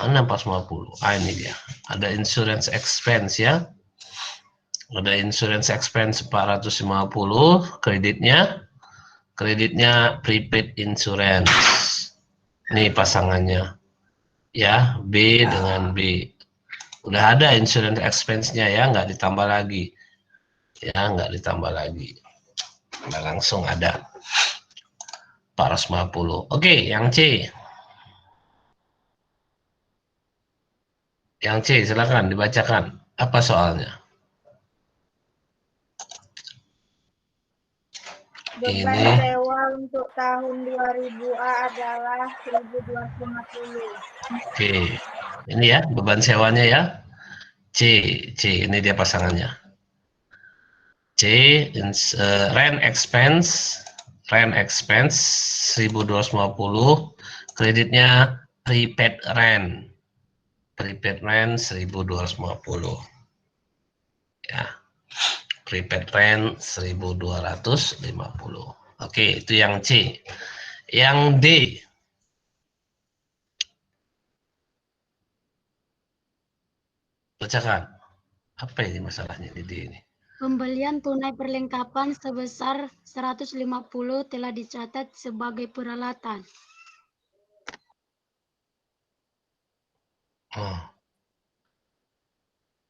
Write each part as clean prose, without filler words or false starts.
Mana 450? Ini dia. Ada insurance expense ya. Ada insurance expense 450, kreditnya prepaid insurance. Ini pasangannya. Ya, B dengan B. Udah ada insurance expense-nya ya, nggak ditambah lagi. Ya, nggak ditambah lagi. Udah langsung ada 450. Oke, yang C. Yang C, silakan dibacakan. Apa soalnya? Beban Ini, sewa untuk tahun 2000A adalah 1.250. oke. Ini ya, beban sewanya ya. C, ini dia pasangannya. C, rent expense 1.250, kreditnya prepaid rent 1.250 ya, prepaid rent 1.250. Oke, itu yang C. Yang D, bacakan. Apa ini masalahnya di D ini? Pembelian tunai perlengkapan sebesar 150 telah dicatat sebagai peralatan. Oh.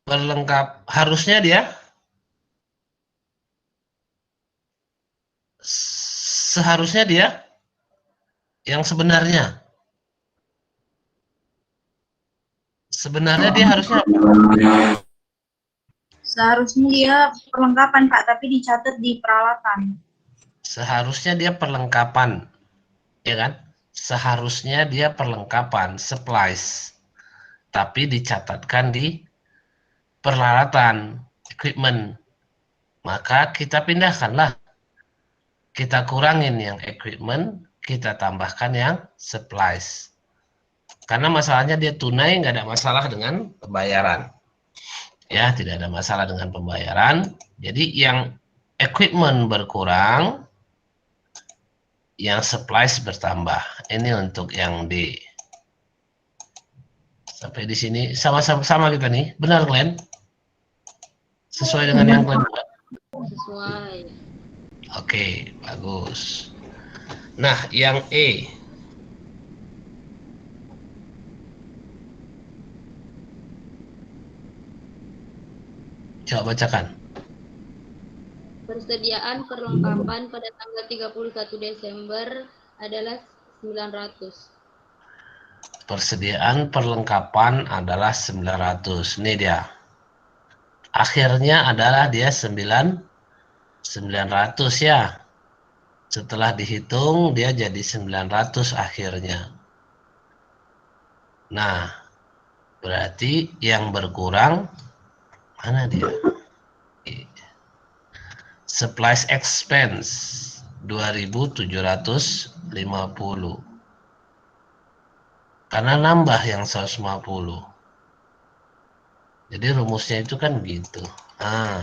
Perlengkap, harusnya dia seharusnya dia yang sebenarnya dia harusnya apa? Seharusnya dia perlengkapan, Pak, tapi dicatat di peralatan. Seharusnya dia perlengkapan, ya kan? Seharusnya dia perlengkapan, supplies, tapi dicatatkan di peralatan, equipment. Maka kita pindahkanlah, kita kurangin yang equipment, kita tambahkan yang supplies. Karena masalahnya dia tunai, nggak ada masalah dengan pembayaran. Ya, tidak ada masalah dengan pembayaran. Jadi yang equipment berkurang, yang supplies bertambah. Ini untuk yang D. Sampai di sini sama-sama kita nih. Benar, Glenn? Sesuai dengan yang Glenn buat? Sesuai. Oke, bagus. Nah, yang E. Coba bacakan. Persediaan perlengkapan pada tanggal 31 Desember adalah 900. Persediaan perlengkapan adalah 900. Ini dia. Akhirnya adalah dia 900 ya. Setelah dihitung dia jadi 900 akhirnya. Nah, berarti yang berkurang mana dia? Supplies expense 2.750. Karena nambah yang 150. Jadi rumusnya itu kan gitu. Nah,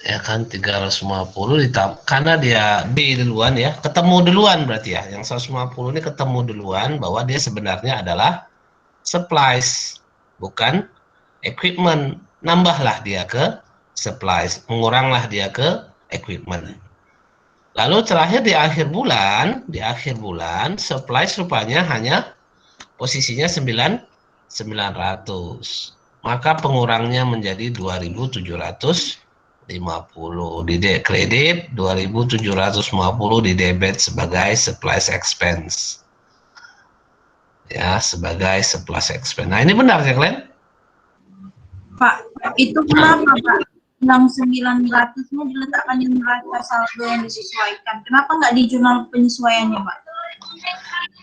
ya kan 350 ditambah, karena dia B duluan ya, ketemu duluan berarti ya. Yang 150 ini ketemu duluan bahwa dia sebenarnya adalah supplies, bukan equipment. Nambahlah dia ke supplies, menguranglah dia ke equipment. Lalu terakhir di akhir bulan supplies rupanya hanya posisinya 900. Maka pengurangnya menjadi 2.750 di kredit, 2.750 di debit sebagai supplies expense. Ya, sebagai supplies expense. Nah, ini benar ya, Glenn? Pak, itu kenapa, Pak? Yang 900-nya diletakkan di neraca saldo yang disesuaikan. Kenapa nggak di jurnal penyesuaiannya, Pak?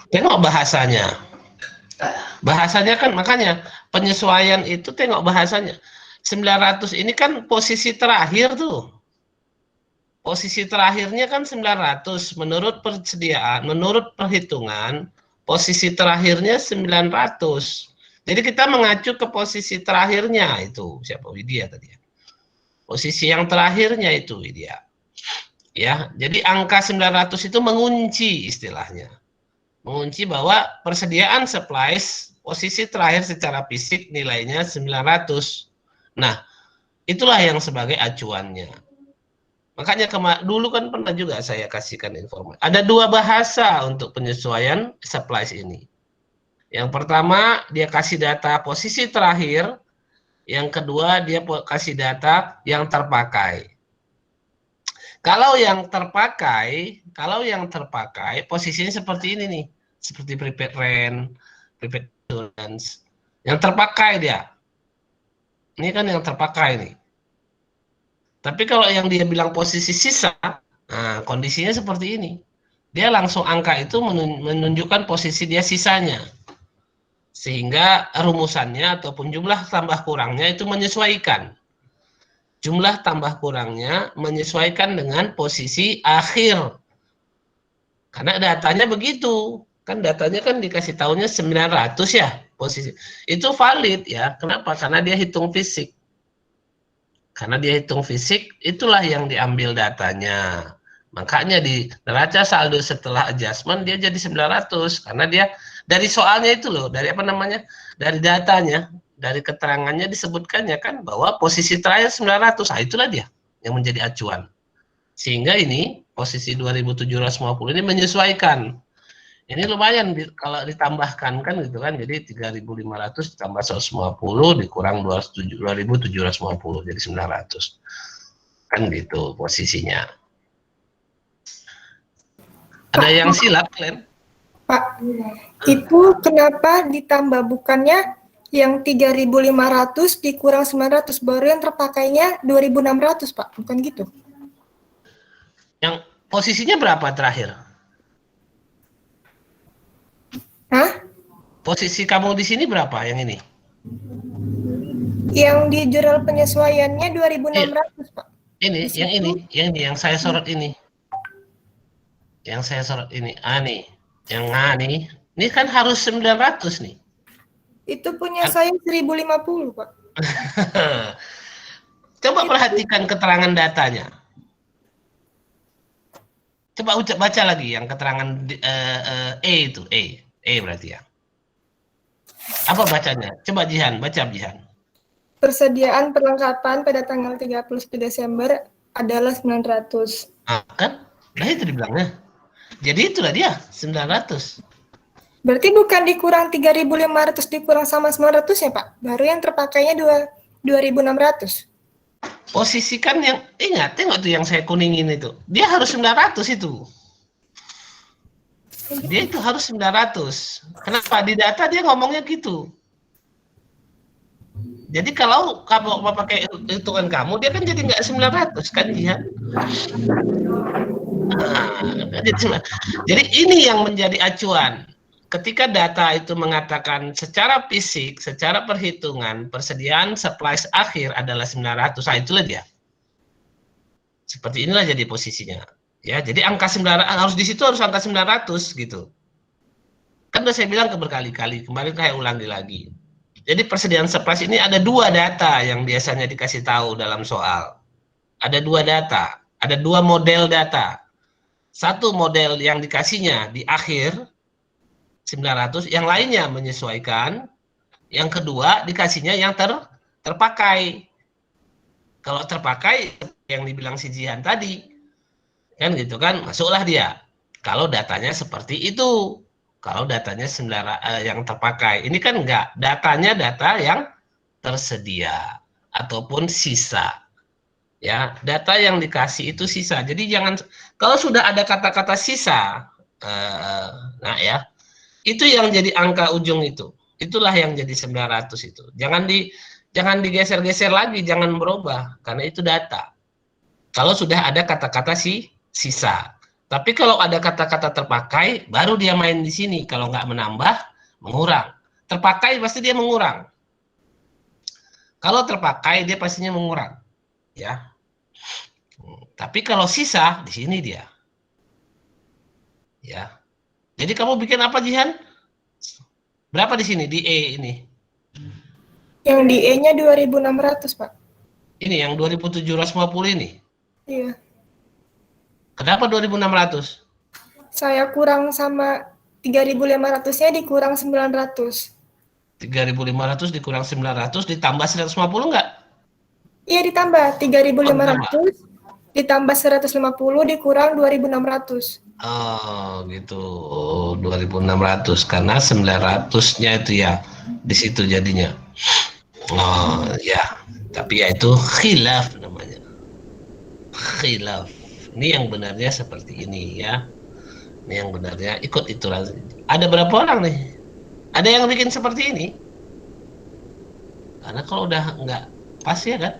Tengok bahasanya. Bahasanya kan, makanya penyesuaian itu tengok bahasanya. 900 ini kan posisi terakhir tuh. Posisi terakhirnya kan 900. Menurut persediaan, menurut perhitungan, posisi terakhirnya 900. Jadi kita mengacu ke posisi terakhirnya itu. Siapa? Widya tadi ya. Posisi yang terakhirnya itu Widya. Ya, jadi angka 900 itu mengunci istilahnya. Mengunci bahwa persediaan supplies posisi terakhir secara fisik nilainya 900. Nah, itulah yang sebagai acuannya. Makanya dulu kan pernah juga saya kasihkan informasi. Ada 2 bahasa untuk penyesuaian supplies ini. Yang pertama, dia kasih data posisi terakhir. Yang kedua, dia kasih data yang terpakai. Kalau yang terpakai posisinya seperti ini nih. Seperti prepaid rent, prepaid insurance. Yang terpakai dia. Ini kan yang terpakai nih. Tapi kalau yang dia bilang posisi sisa, nah kondisinya seperti ini. Dia langsung angka itu menunjukkan posisi dia sisanya. Sehingga rumusannya ataupun jumlah tambah kurangnya itu menyesuaikan. Jumlah tambah kurangnya menyesuaikan dengan posisi akhir. Karena datanya begitu. Kan datanya kan dikasih tahunnya 900 ya posisi. Itu valid ya. Kenapa? Karena dia hitung fisik. Karena dia hitung fisik, itulah yang diambil datanya. Makanya di neraca saldo setelah adjustment dia jadi 900 karena dia dari soalnya itu loh, dari apa namanya? Dari datanya, dari keterangannya disebutkannya kan bahwa posisi terakhir 900. Nah, itulah dia yang menjadi acuan. Sehingga ini posisi 2750 ini menyesuaikan. Ini lumayan kalau ditambahkan kan gitu kan. Jadi 3.500 ditambah 150 dikurang 2.750 jadi 900. Kan gitu posisinya. Ada yang silap, Glenn? Pak, itu kenapa ditambah bukannya yang 3.500 dikurang 900 baru yang terpakainya 2.600, Pak? Bukan gitu? Yang posisinya berapa terakhir? Hah? Posisi kamu di sini berapa yang ini? Yang di jurnal penyesuaiannya 2.600, Pak. Ini, yang saya sorot ini. Yang saya sorot ini, nih. Yang nih. Ini kan harus 900 nih. Itu punya saya 1.050, Pak. Coba perhatikan keterangan datanya. Coba baca lagi yang keterangan itu, E berarti ya. Apa bacanya? Coba Jihan, baca Jihan. Persediaan perlengkapan pada tanggal 31 Desember adalah 900. Kan? Nah itu dibilangnya. Jadi itulah dia, 900. Berarti bukan dikurang 3.500 dikurang sama 900 ya, Pak? Baru yang terpakainya 2.600. Posisikan yang, ingat, tengok tuh yang saya kuningin itu. Dia harus 900 itu. Dia itu harus 900. Kenapa? Di data dia ngomongnya gitu. Jadi kalau kamu pakai hitungan kamu, dia kan jadi nggak 900 kan dia. Jadi ini yang menjadi acuan. Ketika data itu mengatakan secara fisik, secara perhitungan, persediaan supplies akhir adalah 900, nah itulah dia. Seperti inilah jadi posisinya. Ya, jadi angka 900 harus di situ harus angka 900 gitu. Kan udah saya bilang berkali-kali, kemarin saya ulangi lagi. Jadi persediaan supplies ini ada 2 data yang biasanya dikasih tahu dalam soal. Ada 2 data, ada 2 model data. Satu model yang dikasihnya di akhir 900, yang lainnya menyesuaikan. Yang kedua dikasihnya yang terpakai. Kalau terpakai yang dibilang si Jihan tadi, kan gitu kan, masuklah dia. Kalau datanya seperti itu. Kalau datanya yang terpakai. Ini kan enggak, datanya data yang tersedia ataupun sisa. Ya, data yang dikasih itu sisa. Jadi jangan, kalau sudah ada kata-kata sisa, nah ya, itu yang jadi angka ujung itu. Itulah yang jadi 900 itu. Jangan digeser-geser lagi, jangan berubah karena itu data. Kalau sudah ada kata-kata sisa. Tapi kalau ada kata-kata terpakai, baru dia main di sini. Kalau nggak menambah, mengurang. Terpakai pasti dia mengurang. Kalau terpakai dia pastinya mengurang. Ya. Tapi kalau sisa, di sini dia. Ya. Jadi kamu bikin apa, Jihan? Berapa di sini, di E ini? Yang di E-nya 2.600, Pak. Ini yang 2.750 ini? Iya. Kenapa 2.600? Saya kurang sama 3.500-nya dikurang 900. 3.500 dikurang 900 ditambah 150 enggak? Iya ditambah 3.500 ditambah 150 dikurang 2.600. Oh, gitu. Oh, 2.600 karena 900-nya itu ya di situ jadinya. Oh, ya. Tapi ya itu khilaf namanya. Khilaf. Ini yang benarnya seperti ini ya. Ini yang benarnya ikut itu. Ada berapa orang nih? Ada yang bikin seperti ini? Karena kalau udah enggak pas ya kan?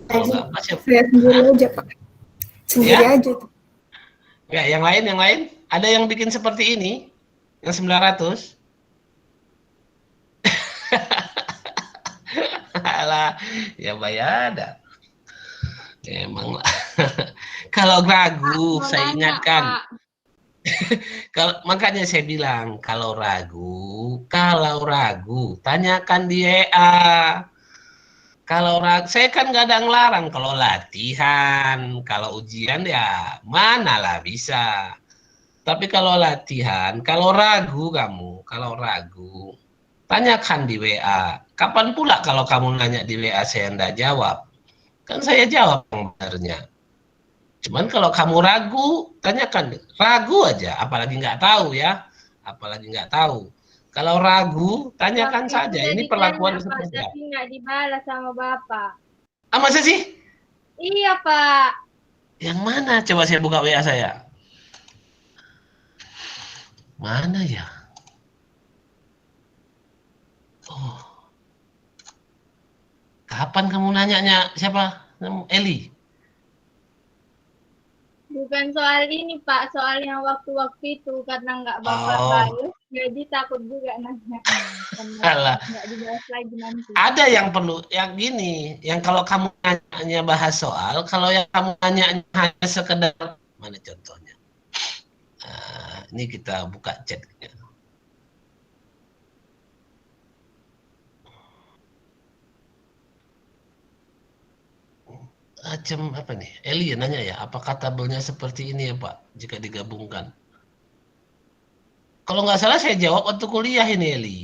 Kalau enggak pas ya. Saya sendiri aja Pak. Sendiri Ya? aja tuh. Ya, yang lain. Ada yang bikin seperti ini? Yang 900? Alah, ya bayar ada. Emang lah. Kalau ragu, Mau saya nanya, ingatkan. Pak. Kalau makanya saya bilang kalau ragu, tanyakan di WA. Kalau ragu, saya kan nggak ada ngelarang kalau latihan, kalau ujian ya mana lah bisa. Tapi kalau latihan, kalau ragu, tanyakan di WA. Kapan pula kalau kamu nanya di WA saya nggak jawab? Kan saya jawab yang benarnya. Cuman kalau kamu ragu, tanyakan. Ragu aja, apalagi nggak tahu ya. Apalagi nggak tahu. Kalau ragu, tanyakan Waktu saja. itu udah Ini perlakuan ditanya, Pak, seperti apa? tapi nggak dibalas sama Bapak. Ah, masa sih? Iya, Pak. Yang mana? Coba saya buka WA saya. Mana ya? Oh. Kapan kamu nanyanya? Siapa? Eli. Bukan soal ini, Pak. Soal yang waktu-waktu itu. Karena nggak Bapak Oh. balas, jadi takut juga nanya. Alah. Nggak dibahas lagi nanti. Ada yang perlu, yang gini, yang kalau kamu nanya bahas soal, kalau yang kamu nanya hanya sekedar, mana contohnya? Ini kita buka chatnya. Macam apa nih? Eli nanya ya, apakah tabelnya seperti ini ya Pak, jika digabungkan? Kalau nggak salah saya jawab waktu kuliah ini Eli.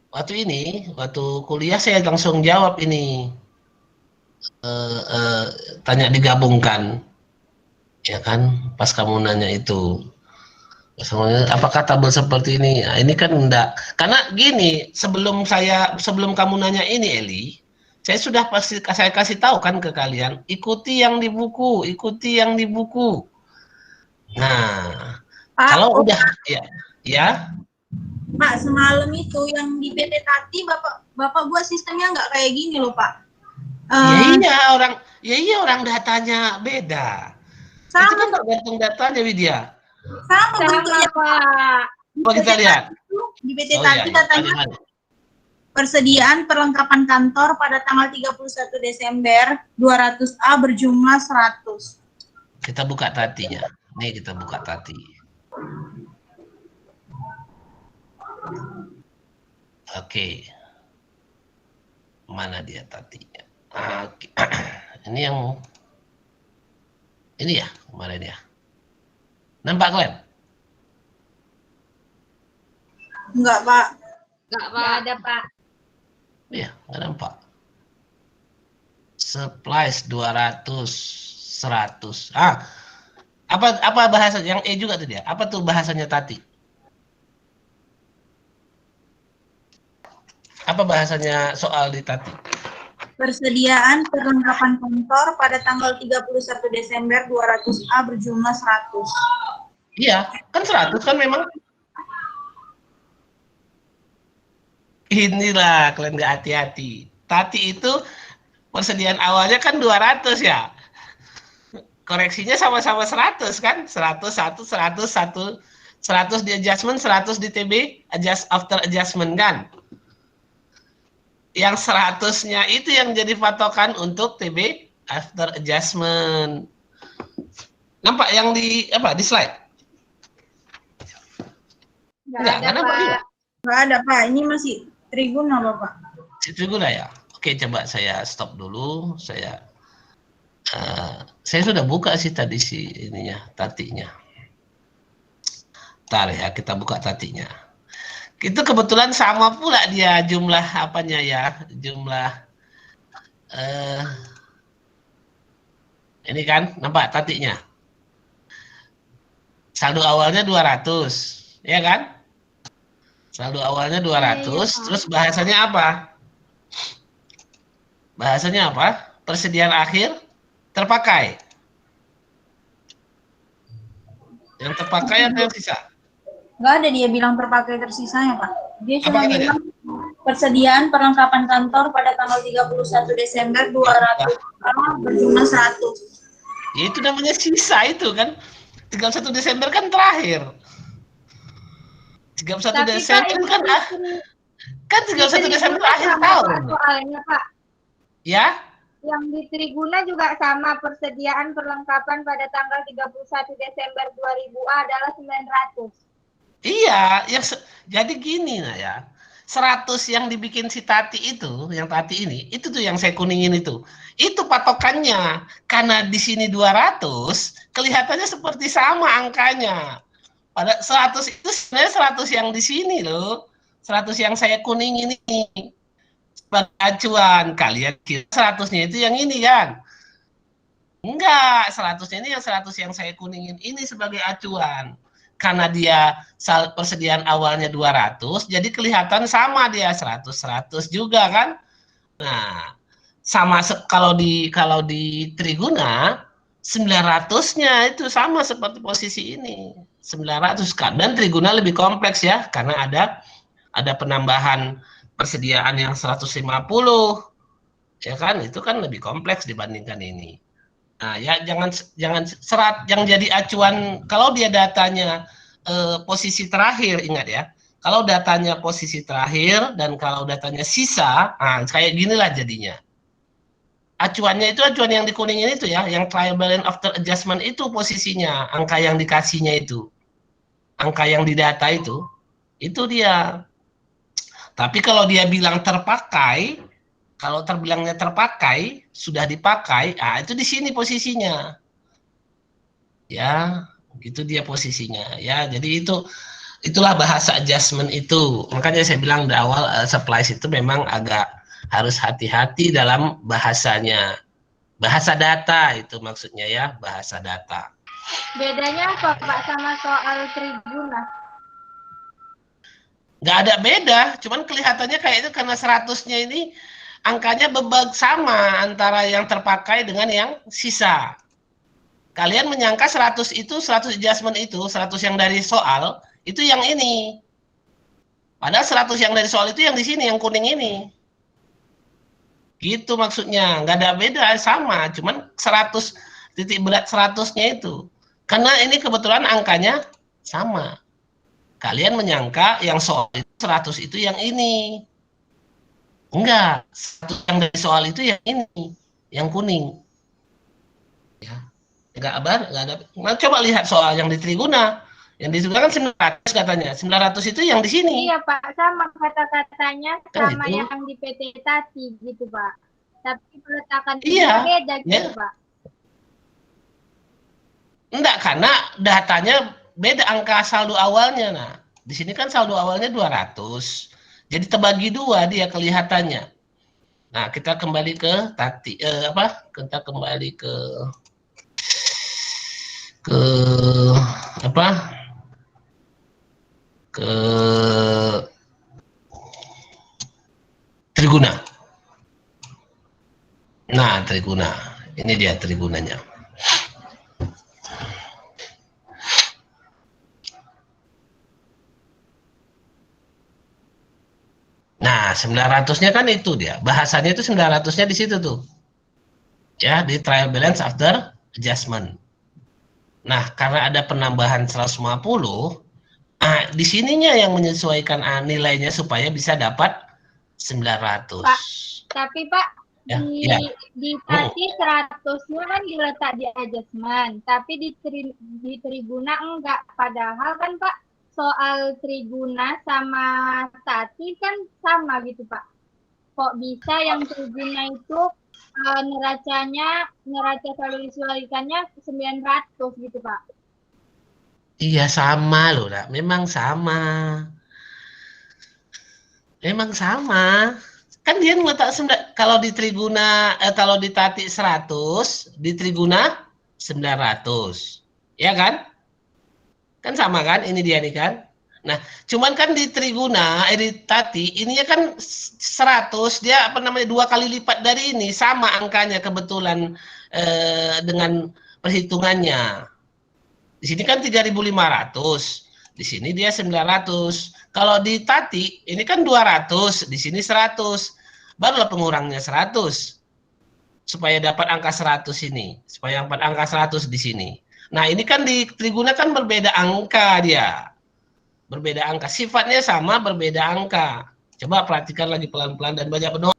Waktu kuliah saya langsung jawab ini. Tanya digabungkan. Ya kan, pas kamu nanya itu. Apakah tabel seperti ini? Nah, ini kan enggak. Karena gini, sebelum kamu nanya ini Eli, saya kasih tahu kan ke kalian, ikuti yang di buku. Nah, Pak, kalau udah ya. Pak, semalam itu yang di PT Tati Bapak buat sistemnya nggak kayak gini loh, Pak. Iya orang datanya beda. Sama, Itu kan tergantung datanya Widya. sama Sama, bentuknya, Pak. Coba kita lihat. Di PT Oh Tati iya. katanya Mana? persediaan perlengkapan kantor pada tanggal 31 Desember 200A berjumlah 100. Kita buka tatinya. Nih kita buka tati. Oke. Mana dia tatinya? Oke. Ini ya, kemarin ya. Nampak kalian? Enggak, Pak. Nggak, Pak. Ada, Pak. Iya, nggak nampak. Supplies 200, 100. Apa bahasa yang juga tuh dia? Apa tuh bahasanya Tati? Apa bahasanya soal di Tati? Persediaan perlengkapan kantor pada tanggal 31 Desember 200A berjumlah 100. Iya, kan 100 kan memang. Inilah kalian nggak hati-hati. Tati itu persediaan awalnya kan 200 ya. Koreksinya sama-sama 100 kan? 100 di adjustment, 100 di TB, after adjustment kan? Yang 100-nya itu yang jadi patokan untuk TB after adjustment. Nampak yang di slide? Nggak ada, nampak Pak. juga. Nggak ada, Pak. Ini masih Triguna, Bapak. Triguna ya? Oke, coba saya stop dulu. Saya sudah buka sih tadi ininya, tatinya. Ntar ya, kita buka tatinya. Itu kebetulan sama pula dia jumlah apanya ya, jumlah ini kan, nampak tatinya. Saldo awalnya 200, ya kan? Saldo awalnya 200, terus bahasanya apa? Bahasanya apa? Persediaan akhir terpakai. Yang terpakai atau yang sisa? Nggak ada dia bilang terpakai tersisanya, Pak. Dia Apa cuma katanya? bilang persediaan perlengkapan kantor pada tanggal 31 Desember 200 berjumlah 100. Ya itu namanya sisa itu kan. 31 Desember kan terakhir. 31 Tapi Desember Pak, kan kan 31 Desember akhir tahun. Soalnya Pak, Ya? yang di Triguna juga sama, persediaan perlengkapan pada tanggal 31 Desember 2000A adalah 900. Iya, jadi gini nah ya. 100 yang dibikin si Tati itu, yang Tati ini, itu tuh yang saya kuningin itu. Itu patokannya. Karena di sini 200, kelihatannya seperti sama angkanya. Pada 100 itu sebenarnya 100 yang di sini loh. 100 yang saya kuningin ini. Sebagai acuan. Kalian kira 100-nya itu yang ini kan? Enggak, 100-nya ini yang 100 yang saya kuningin ini sebagai acuan. Karena dia persediaan awalnya 200, jadi kelihatan sama dia 100 juga kan. Nah, sama kalau di Triguna 900-nya itu sama seperti posisi ini. 900 kan, dan Triguna lebih kompleks ya karena ada penambahan persediaan yang 150. Ya kan, itu kan lebih kompleks dibandingkan ini. Nah, ya jangan serat yang jadi acuan kalau dia datanya posisi terakhir, ingat ya. Kalau datanya posisi terakhir dan kalau datanya sisa, nah kayak ginilah jadinya. Acuannya itu acuan yang dikuningin itu ya, yang trial balance after adjustment itu posisinya, angka yang dikasihnya itu. Angka yang didata itu dia. Tapi kalau dia bilang terpakai, kalau terbilangnya terpakai, sudah dipakai, itu di sini posisinya. Ya, gitu dia posisinya. Ya, jadi itulah bahasa adjustment itu. Makanya saya bilang di awal supplies itu memang agak harus hati-hati dalam bahasanya. Bahasa data itu maksudnya ya, bahasa data. Bedanya apa Pak sama soal Triguna? Nggak ada beda, cuman kelihatannya kayak itu karena 100-nya ini angkanya sama antara yang terpakai dengan yang sisa. Kalian menyangka 100 itu, 100 adjustment itu, 100 yang dari soal, itu yang ini. Padahal 100 yang dari soal itu yang di sini, yang kuning ini. Gitu maksudnya, nggak ada beda, sama. Cuman 100, titik berat 100-nya itu. Karena ini kebetulan angkanya sama. Kalian menyangka yang soal itu 100 itu yang ini. Enggak, 100 yang dari soal itu yang ini, yang kuning. Ya. Enggak ada. Nah, coba lihat soal yang di Triguna. Yang di Triguna kan 900 katanya. 900 itu yang di sini. Iya Pak, sama kata-katanya Kan sama gitu. yang di PT Tati gitu Pak. Tapi peletakan Iya, beda gitu ya. Pak. Enggak, karena datanya beda angka saldo awalnya. Nah, di sini kan saldo awalnya 200. Jadi terbagi dua dia kelihatannya. Nah, kita kembali ke Tati kita kembali ke apa? Ke Triguna. Nah, Triguna. Ini dia Trigunanya. Nah, 900-nya kan itu dia. Bahasanya itu 900-nya di situ tuh. Ya, di trial balance after adjustment. Nah, karena ada penambahan 150, di sininya yang menyesuaikan nilainya supaya bisa dapat 900. Pak, tapi Pak, Ya, di Tati 100-nya kan diletak di adjustment, tapi di Triguna enggak. Padahal kan Pak, soal Triguna sama Tati kan sama gitu Pak. Kok bisa yang Triguna itu neraca saldo disesuaikannya 900 gitu, Pak. Iya sama loh, Nak. Memang sama. Memang sama. Kan dia ngeletak kalau di Triguna kalau di Tati 100, di Triguna 900. Ya kan? Kan sama kan? Ini dia nih kan? Nah, cuman kan di Triguna, di Tati, ininya kan 100, dia apa namanya 2 kali lipat dari ini, sama angkanya kebetulan dengan perhitungannya. Di sini kan 3.500, di sini dia 900. Kalau di Tati, ini kan 200, di sini 100. Barulah pengurangnya 100. Supaya dapat angka 100 ini, supaya dapat angka 100 di sini. Nah, ini kan di Triguna kan berbeda angka dia. Berbeda angka, sifatnya sama, berbeda angka. Coba perhatikan lagi pelan-pelan dan banyak penuh.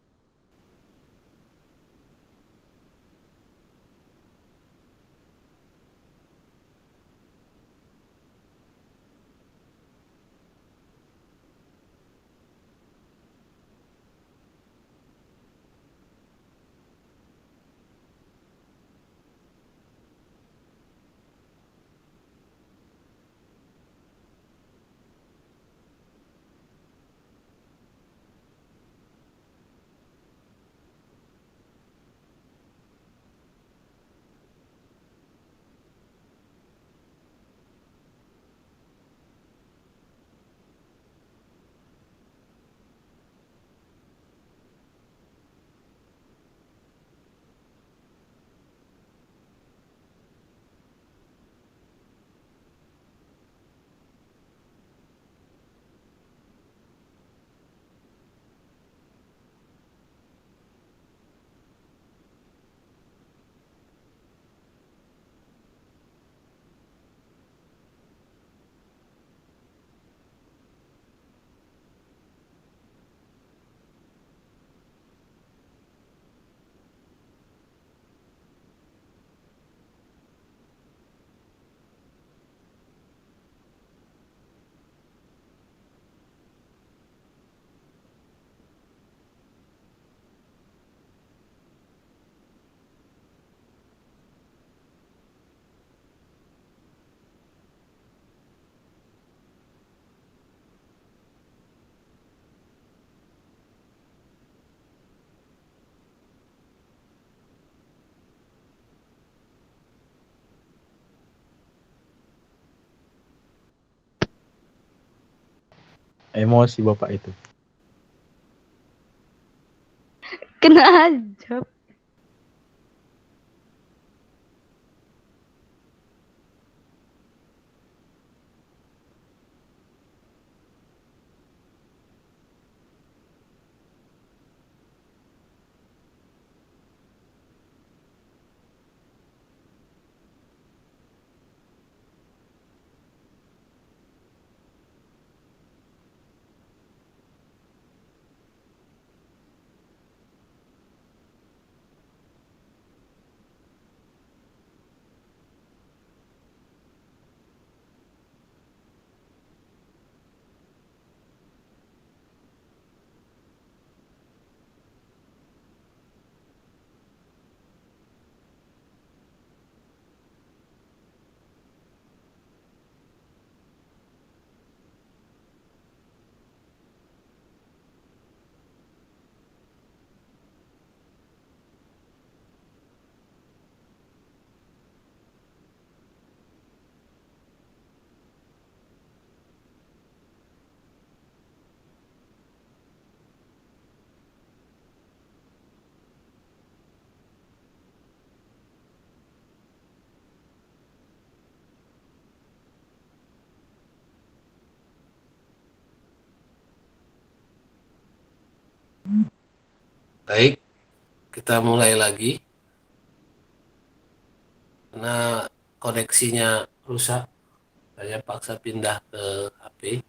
Emosi Bapak itu. Kena aja. Baik, kita mulai lagi. Karena koneksinya rusak, saya paksa pindah ke HP.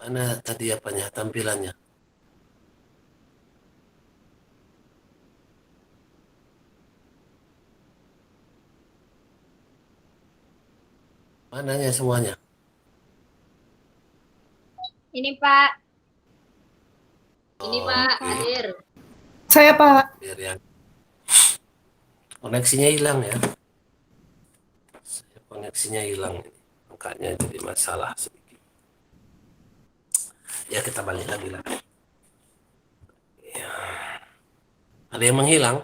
Mana tadi apanya, tampilannya? Mananya semuanya? Ini Pak, Ini Pak Oke. hadir. Saya Pak. Biar yang koneksinya hilang ya. Koneksinya hilang ini. Angkanya jadi masalah sedikit. Ya kita balik lagi lah. Ya. Ada yang menghilang?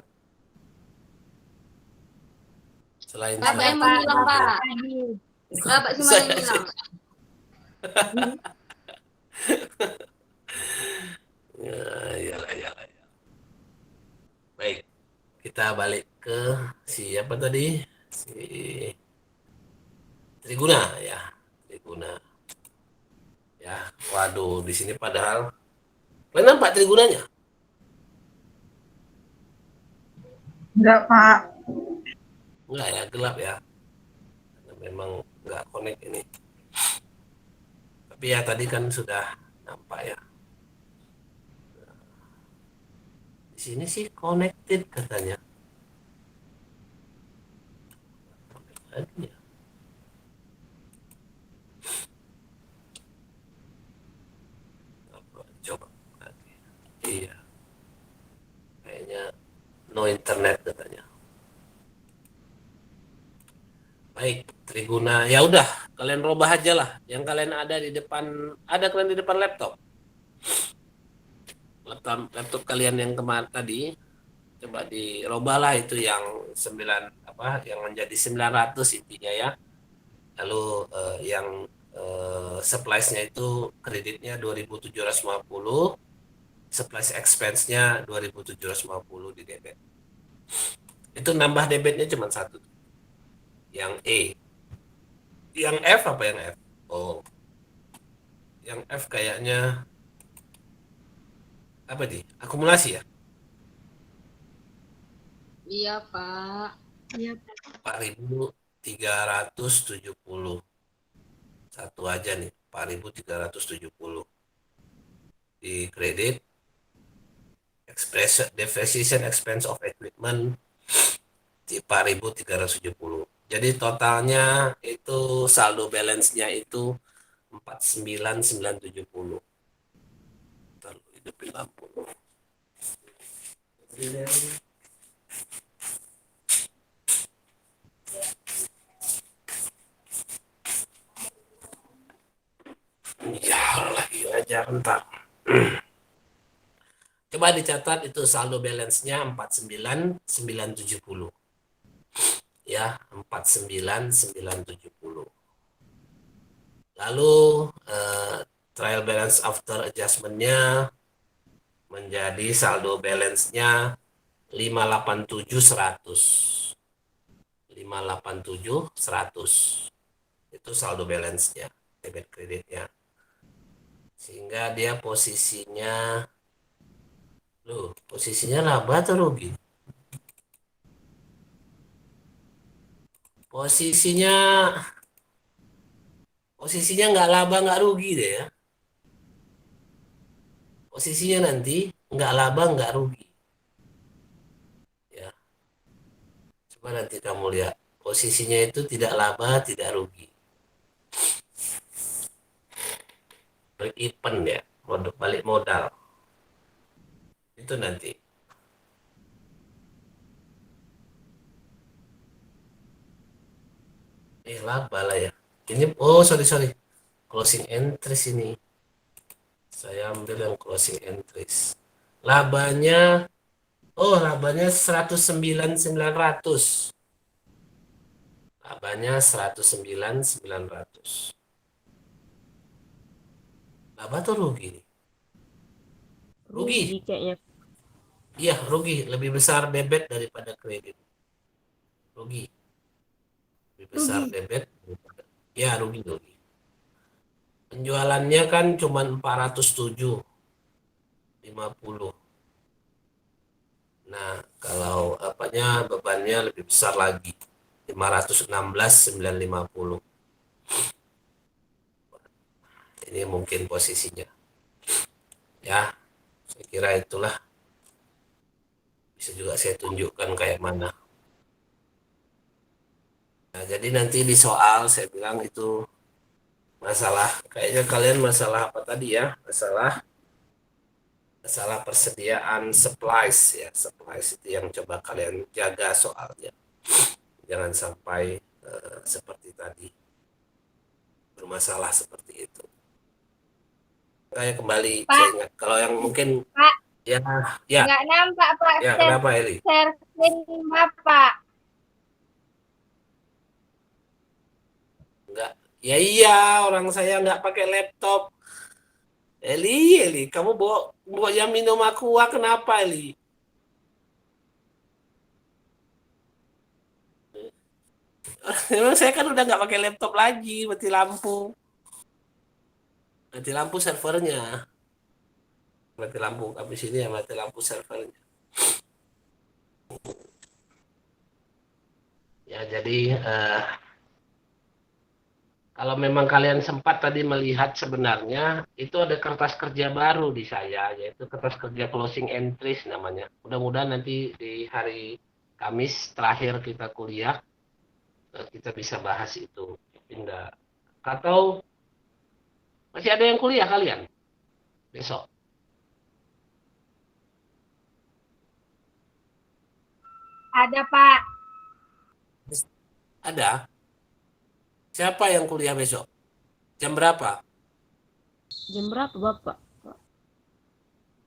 Selain Bapak saya. yang menghilang Pak. Bapak cuma yang Saya hilang. Ya, iyalah, iyalah. Baik, kita balik ke siapa tadi? Si Triguna ya, Triguna. Ya, waduh, di sini padahal kalian nampak Trigunanya? Enggak, Pak. Enggak ya, gelap ya. Karena memang enggak connect ini. Tapi ya tadi kan sudah nampak ya. Di sini sih connected katanya. Connect lagi ya. Coba lagi. Iya. Kayaknya no internet katanya. Baik, Triguna. Ya udah, kalian robah aja lah. Yang kalian ada di depan, ada kalian di depan laptop. Laptop kalian yang kemarin tadi, coba dirobah lah itu yang 9 apa yang menjadi 900 intinya ya. Lalu yang supplies-nya itu kreditnya 2.750, supplies expense-nya 2.750 di debit. Itu nambah debitnya cuma satu. Yang E. Yang F apa yang F? Oh. Yang F kayaknya apa nih? Akumulasi ya? Iya Pak. 4.370. Satu aja nih, 4.370. Di kredit depreciation expense of equipment di 4.370. Jadi totalnya itu saldo balance-nya itu 49.970. Lalu hidupin lampu. Ya lagi aja bentar. Coba dicatat itu saldo balance-nya 49.970. Ya, 49.970. Lalu trial balance after adjustment-nya menjadi saldo balance-nya 587.100. 587.100. Itu saldo balance-nya, debit kreditnya. Sehingga dia posisinya laba atau rugi? Posisinya nggak laba nggak rugi deh ya. Posisinya nanti nggak laba nggak rugi. Ya. Coba nanti kamu lihat posisinya itu tidak laba tidak rugi. Break even ya, balik modal. Itu nanti. Laba lah ya. Ini sorry. Closing entries ini. Saya ambil yang closing entries. Labanya 109.900. Labanya 109.900. Laba atau rugi? Rugi kayaknya. Iya, rugi. Lebih besar debit daripada kredit. Rugi. Lebih besar debit daripada. Ya, rugi. Penjualannya kan cuma 407.50. Nah, kalau bebannya lebih besar lagi. 516.950. Ini mungkin posisinya. Ya, saya kira itulah. Bisa juga saya tunjukkan kayak mana. Nah, jadi nanti di soal saya bilang itu masalah, kayaknya kalian masalah apa tadi ya? Masalah masalah persediaan supplies ya, supplies itu yang coba kalian jaga soalnya. Jangan sampai seperti tadi bermasalah seperti itu. Kayak kembali Pak. saya ingat kalau yang mungkin Pak. ya Nggak nampak Pak. ya kenapa Eli? Share screen Bapak. Enggak. Ya iya, orang saya nggak pakai laptop. Eli, kamu bawa yang minum aqua kenapa, Eli? Memang saya kan udah nggak pakai laptop lagi, mati lampu. Mati lampu servernya. Mati lampu, habis ini ya mati lampu servernya. Ya, jadi kalau memang kalian sempat tadi melihat sebenarnya itu ada kertas kerja baru di saya, yaitu kertas kerja closing entries namanya. Mudah-mudahan nanti di hari Kamis terakhir kita kuliah kita bisa bahas itu. Pindah. Atau masih ada yang kuliah kalian besok? Ada Pak. Ada. Siapa yang kuliah besok? Jam berapa? Jam berapa Bapak?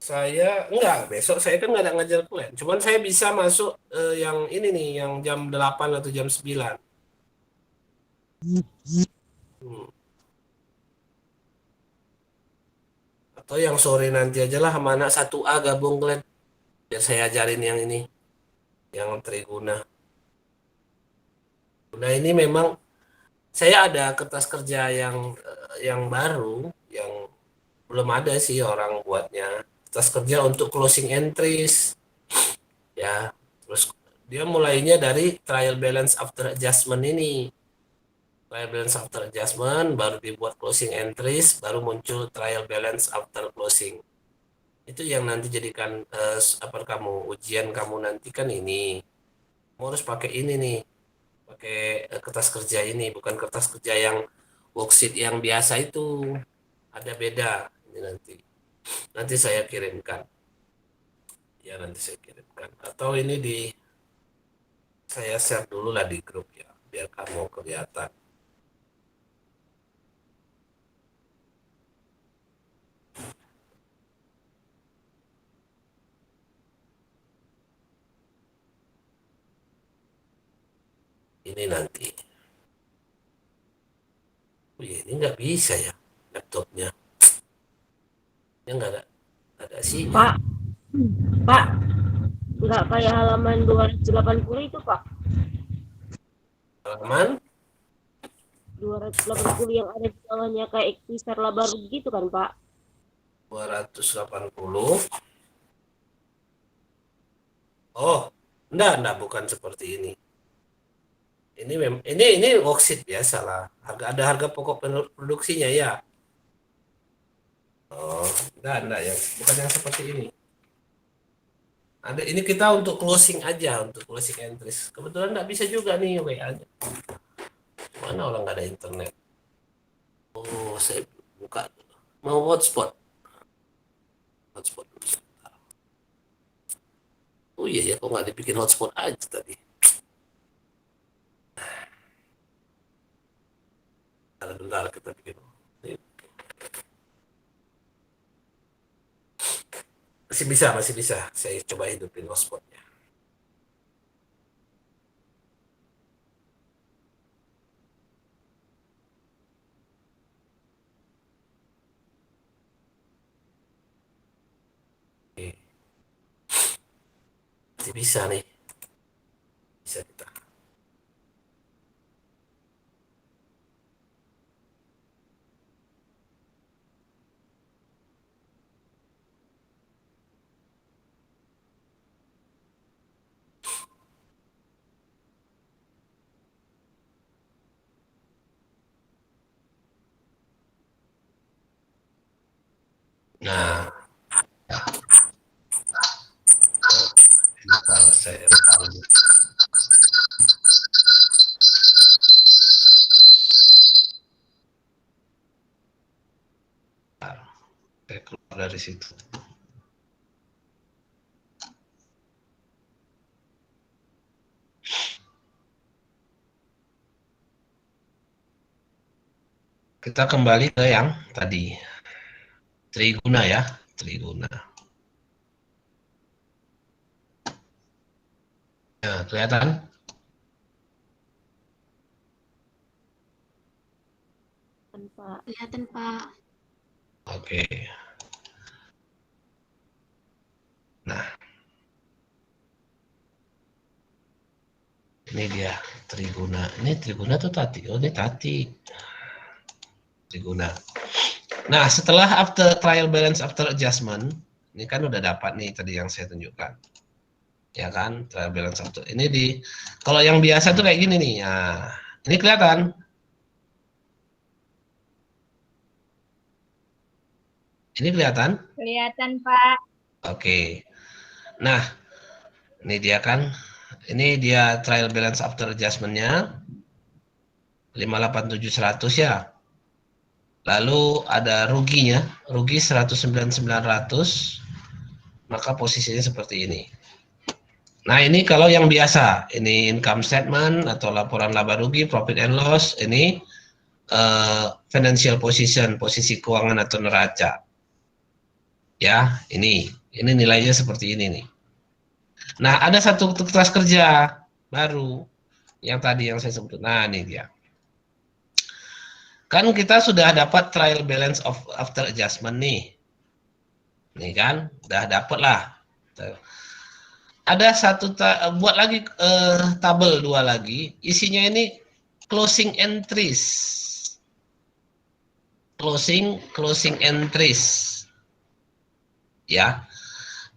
Saya enggak, besok saya kan nggak ada ngajar kuliah. Cuman saya bisa masuk yang ini nih, yang jam 8 atau jam 9. Atau yang sore nanti aja lah sama anak 1A gabung kalian. Biar saya ajarin yang ini. Yang Triguna. Nah, ini memang saya ada kertas kerja yang baru, yang belum ada sih orang buatnya. Kertas kerja untuk closing entries, ya. Terus dia mulainya dari trial balance after adjustment ini. Trial balance after adjustment, baru dibuat closing entries, baru muncul trial balance after closing. Itu yang nanti jadikan ujian kamu nanti kan ini. Kamu harus pakai ini nih. Pakai kertas kerja ini, bukan kertas kerja yang worksheet yang biasa itu. Ada beda ini nanti saya kirimkan ya, nanti saya kirimkan atau ini saya share dulu lah di grup ya biar kamu kelihatan. Ini nanti ini nggak bisa ya laptopnya, ya nggak ada sih Pak, nggak kayak halaman 280 itu Pak. halaman 280 yang ada di bawahnya kayak teaser baru gitu kan Pak? 280. Oh, enggak, bukan seperti ini. Ini worksheet biasa lah. Ada harga pokok produksinya ya. Oh, enggak ya, bukan yang seperti ini. Ada ini kita untuk closing aja, untuk closing entries. Kebetulan nggak bisa juga nih WA-nya. Mana orang nggak ada internet? Oh, saya buka. Mau hotspot. Oh iya ya, kok nggak dibikin hotspot aja tadi? Bentar kita bikin. Masih bisa. Saya coba hidupin hotspotnya. Oke. Masih bisa nih. Bisa kita. Nah, kalau saya keluar dari situ. kita kembali ke yang tadi. Triguna ya, Triguna. Nah, kelihatan? Pak. Kelihatan, Pak. Oke. Nah, ini dia Triguna. Ini Triguna tuh Tati. Oh, ini Tati. Triguna. Nah, setelah after trial balance after adjustment, ini kan udah dapat nih tadi yang saya tunjukkan. Ya kan, trial balance after. Ini kalau yang biasa tuh kayak gini nih. Nah, ini kelihatan. Ini kelihatan? Kelihatan, Pak. Oke. Nah, ini dia kan. Ini dia trial balance after adjustment-nya. 587.100 ya. Lalu ada ruginya, rugi 109.900, maka posisinya seperti ini. Nah, ini kalau yang biasa, ini income statement atau laporan laba rugi, profit and loss, ini financial position, posisi keuangan atau neraca. Ya, ini nilainya seperti ini nih. Nah, ada satu kertas kerja baru yang tadi yang saya sebut. Nah, ini dia. Kan kita sudah dapat trial balance of after adjustment nih. Nih kan, udah dapat lah. Ada satu, buat lagi tabel 2 lagi. Isinya ini closing entries. Closing entries. Ya.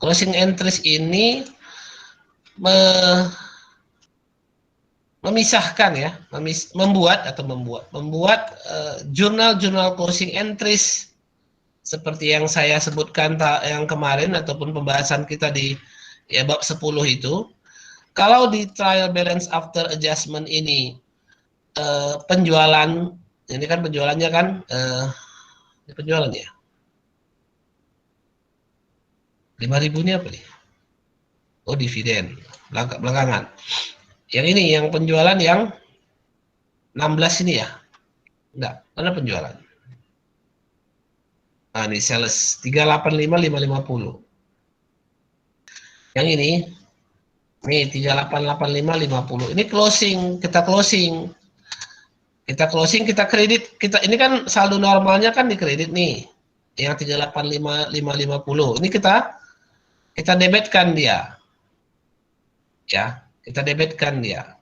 Closing entries ini memisahkan ya, membuat jurnal closing entries seperti yang saya sebutkan yang kemarin ataupun pembahasan kita di bab 10 itu. Kalau di trial balance after adjustment ini penjualan, ini kan penjualannya kan ini penjualannya 5.000 ini apa nih? Oh, dividen belakangan. Yang ini, yang penjualan yang 16 ini ya? Enggak, mana penjualan? Nah, ini sales 385.550. Yang ini, nih 3885.50. Ini closing, kita closing. Kita kredit, ini kan saldo normalnya kan dikredit nih. Yang 385.550. Ini kita debitkan dia. Ya. Kita debitkan dia.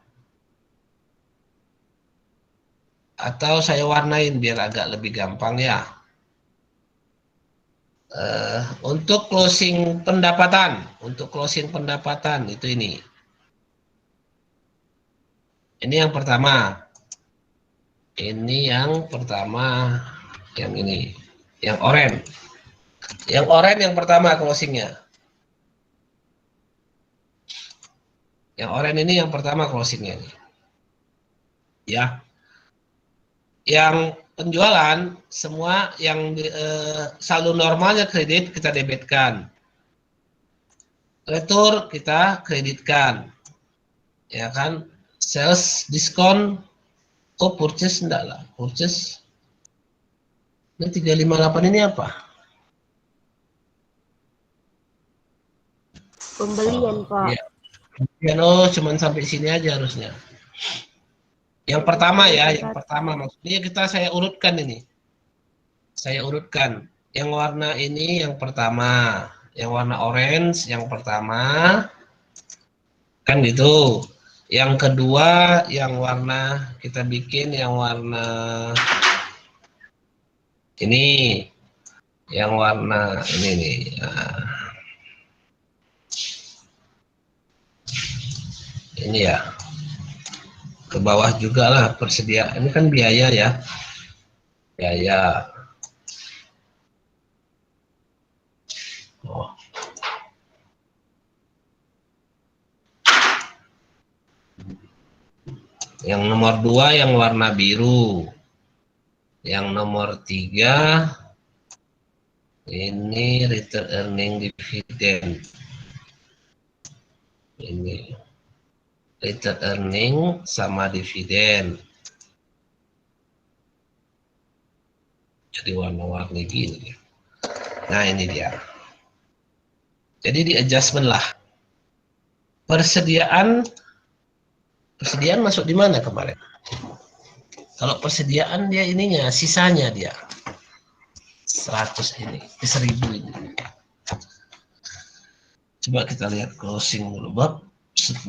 Atau saya warnain biar agak lebih gampang ya. Untuk closing pendapatan, itu ini. Ini yang pertama. Yang ini. Yang oranye. Yang oranye yang pertama closingnya. Yang oranye ini yang pertama closingnya. Ya. Yang penjualan, semua yang saldo normalnya kredit, kita debitkan. Retur, kita kreditkan. Ya kan. Sales, diskon. Oh, purchase enggak lah. Purchase. Ini 358 ini apa? Pembelian, Pak. Ya. Oh, cuman sampai sini aja harusnya. Yang pertama ya, yang pertama maksudnya saya urutkan ini. Saya urutkan. Yang warna ini yang pertama, yang warna orange yang pertama. Kan gitu. Yang kedua yang warna kita bikin yang warna ini. Yang warna ini nih. Nah. Ini ya, ke bawah juga lah persediaan, ini kan biaya ya, biaya. Oh. Yang nomor 2 yang warna biru, yang nomor 3 ini return earning dividend, ini. Return earning sama dividen. Jadi warna-warni gini. Nah, ini dia. Jadi di adjustment lah. Persediaan masuk di mana kemarin? Kalau persediaan dia ininya, sisanya dia 100 ini, 1000 ini. Coba kita lihat closing dulu, bab 10.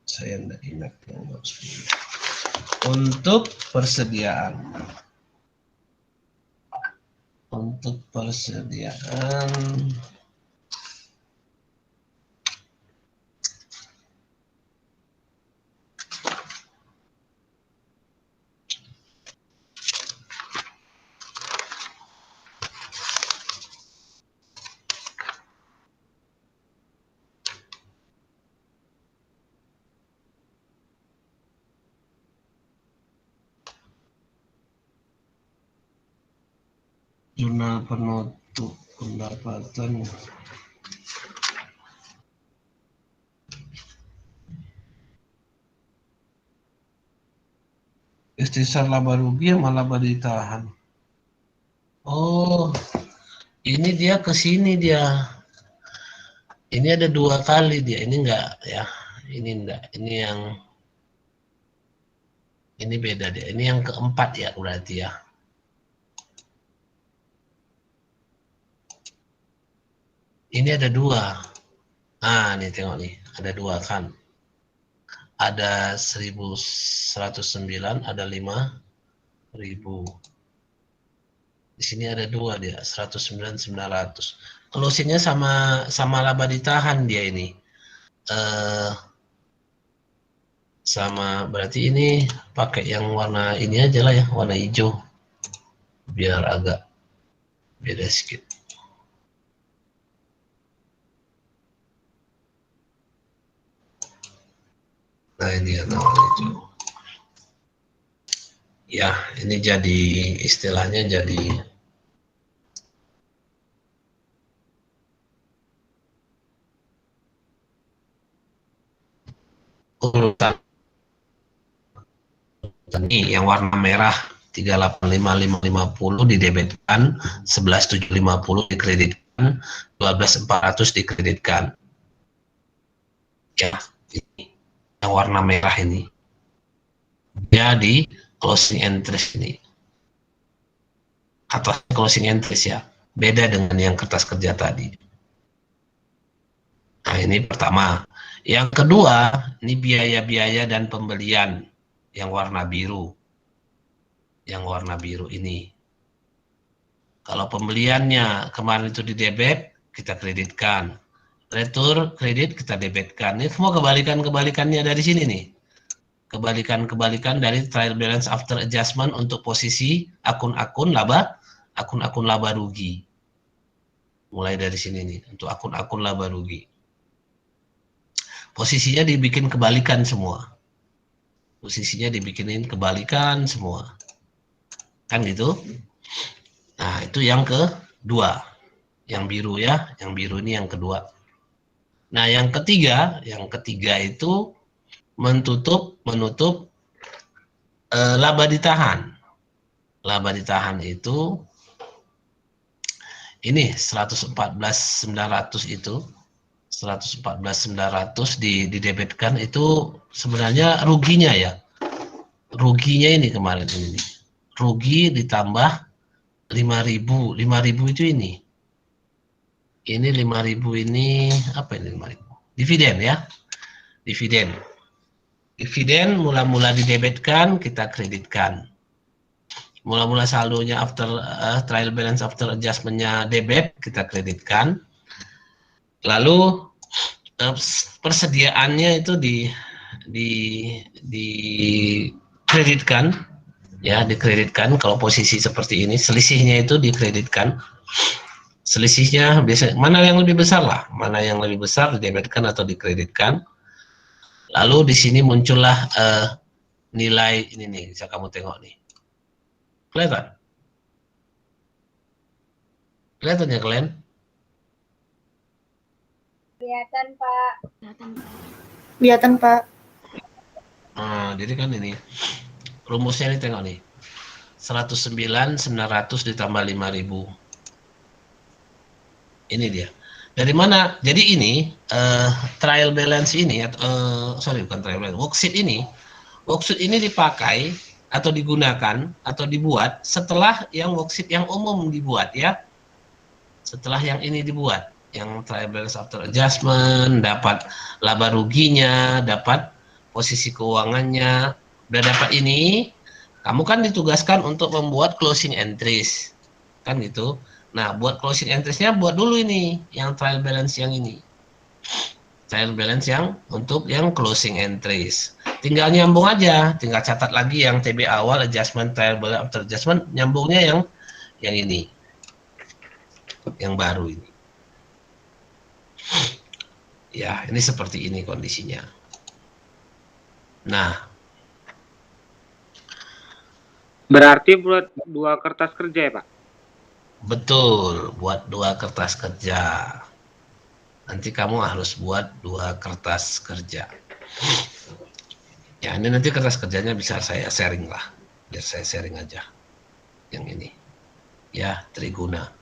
Saya tidak ingat yang bab 10. Untuk persediaan. Untuk persediaan jurnal penutup pendapatan istisar laba rugi sama laba ditahan. Oh, ini dia ke sini dia. Ini ada 2 kali dia. Ini enggak ya. Ini enggak. Ini yang ini beda dia. Ini yang keempat ya berarti ya. Ini ada 2. Ah, nih tengok nih, ada 2 kan. Ada 1109, ada 5000. Di sini ada 2 dia, 109.900. Closingnya sama laba ditahan dia ini. Sama berarti ini pakai yang warna ini aja lah ya, warna hijau. Biar agak beda sedikit. Nah, ini ya namanya itu. Ya, ini jadi istilahnya jadi urutan. Ini yang warna merah 385.550 didebitkan, 11.750 dikreditkan, 12.400 dikreditkan. Ya, ini yang warna merah ini dia di closing entries ini, atau closing entries ya, beda dengan yang kertas kerja tadi. Nah, ini pertama. Yang kedua, ini biaya-biaya dan pembelian yang warna biru. Yang warna biru ini, kalau pembeliannya kemarin itu di debit, kita kreditkan. Retur kredit kita debitkan. Ini semua kebalikannya dari sini nih. Kebalikan dari trial balance after adjustment untuk posisi akun-akun laba rugi. Mulai dari sini nih, untuk akun-akun laba rugi. Posisinya dibikin kebalikan semua. Posisinya dibikinin kebalikan semua. Kan gitu. Nah, itu yang kedua. Yang biru ya, yang biru ini yang kedua. Nah, yang ketiga itu menutup laba ditahan. Laba ditahan itu ini 114.900 itu. 114.900 didebitkan itu sebenarnya ruginya ya. Ruginya ini kemarin ini. Rugi ditambah 5.000. 5.000 itu ini. Ini 5.000 ini apa ini 5.000? Dividen ya. Dividen. Dividen mula-mula didebitkan, kita kreditkan. Mula-mula saldonya after trial balance after adjustment-nya debit, kita kreditkan. Lalu persediaannya itu dikreditkan ya, dikreditkan kalau posisi seperti ini, selisihnya itu dikreditkan. Selisihnya biasa mana yang lebih besar lah, mana yang lebih besar didebitkan atau dikreditkan. Lalu di sini muncullah nilai ini nih, bisa kamu tengok nih. Kelihatan? Kelihatan ya kalian? Kelihatan, Pak. Kelihatan, Pak. Jadi kan ini rumusnya, ini tengok nih. 109.900 ditambah 5.000. Ini dia. Dari mana? Jadi ini trial balance ini, sorry bukan trial balance, worksheet ini dipakai atau digunakan atau dibuat setelah yang worksheet yang umum dibuat ya. Setelah yang ini dibuat, yang trial balance after adjustment, dapat laba ruginya, dapat posisi keuangannya, udah dapat ini, kamu kan ditugaskan untuk membuat closing entries, kan gitu. Nah, buat closing entries-nya buat dulu ini, yang trial balance yang ini. Trial balance yang untuk yang closing entries. Tinggal nyambung aja, tinggal catat lagi yang TB awal, adjustment, trial balance after adjustment, nyambungnya yang ini. Yang baru ini. Ya, ini seperti ini kondisinya. Nah, berarti buat 2 kertas kerja ya, Pak? betul, buat 2 kertas kerja. Nanti kamu harus buat 2 kertas kerja. Ya, ini nanti kertas kerjanya bisa saya sharing lah. Biar saya sharing aja. Yang ini. Ya, triguna.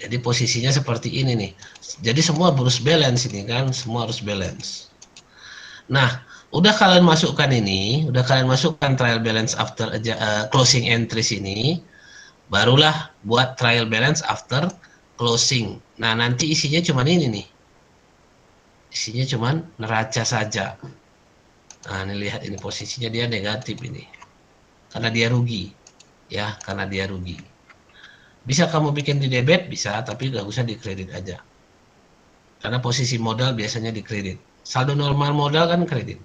Jadi posisinya seperti ini nih. Jadi semua harus balance ini kan, semua harus balance. Nah, udah kalian masukkan ini, udah kalian masukkan trial balance after closing entries ini, barulah buat trial balance after closing. Nah, nanti isinya cuman ini nih. Isinya cuman neraca saja. Nah, ini lihat ini posisinya dia negatif ini. Karena dia rugi. Ya, karena dia rugi. Bisa kamu bikin di debit, bisa, tapi nggak usah di kredit aja. Karena posisi modal biasanya di kredit. Saldo normal modal kan kredit.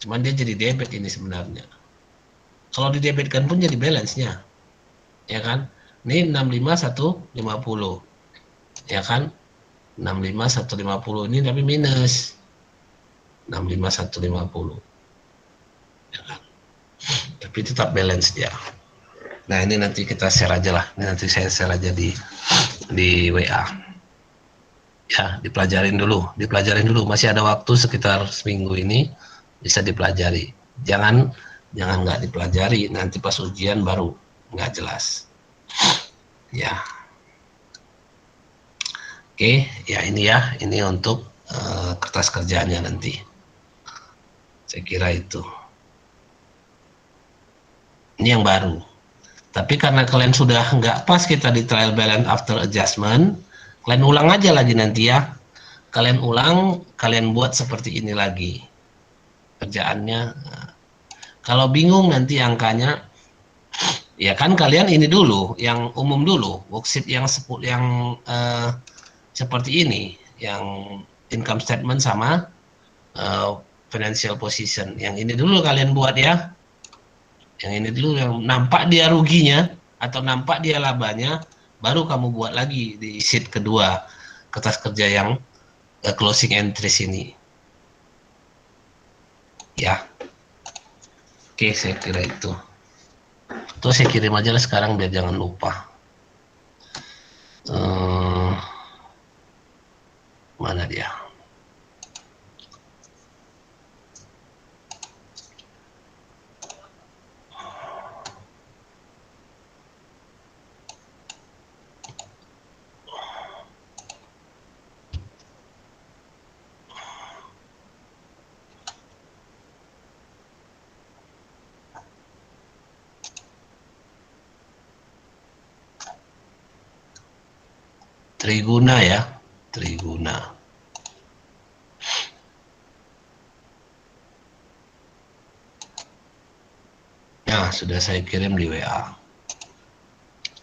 Cuman dia jadi debit ini sebenarnya. Kalau didebitkan pun jadi balance-nya. Ya kan? Ini 65.150. Ya kan? 65.150 ini tapi minus. 65.150. Ya kan? Tapi tetap balance dia. Nah, ini nanti kita share aja lah. Ini nanti saya share aja di WA. Ya, dipelajarin dulu. Masih ada waktu sekitar seminggu ini, bisa dipelajari. Jangan nggak dipelajari, nanti pas ujian baru nggak jelas. Ya. Oke, ya ini untuk kertas kerjanya nanti. Saya kira itu. Ini yang baru. Tapi karena kalian sudah nggak pas kita di trial balance after adjustment, kalian ulang aja lagi nanti ya. Kalian ulang, kalian buat seperti ini lagi. Kerjaannya. Kalau bingung nanti angkanya, ya kan kalian ini dulu, yang umum dulu, worksheet yang seperti ini, yang income statement sama financial position. Yang ini dulu kalian buat ya. Yang ini dulu yang nampak dia ruginya atau nampak dia labanya, baru kamu buat lagi di sheet kedua kertas kerja yang closing entries ini. Ya. Oke, saya kira itu. Terus saya kirim aja lah sekarang biar jangan lupa. Mana dia? Triguna ya, Triguna. Nah, sudah saya kirim di WA.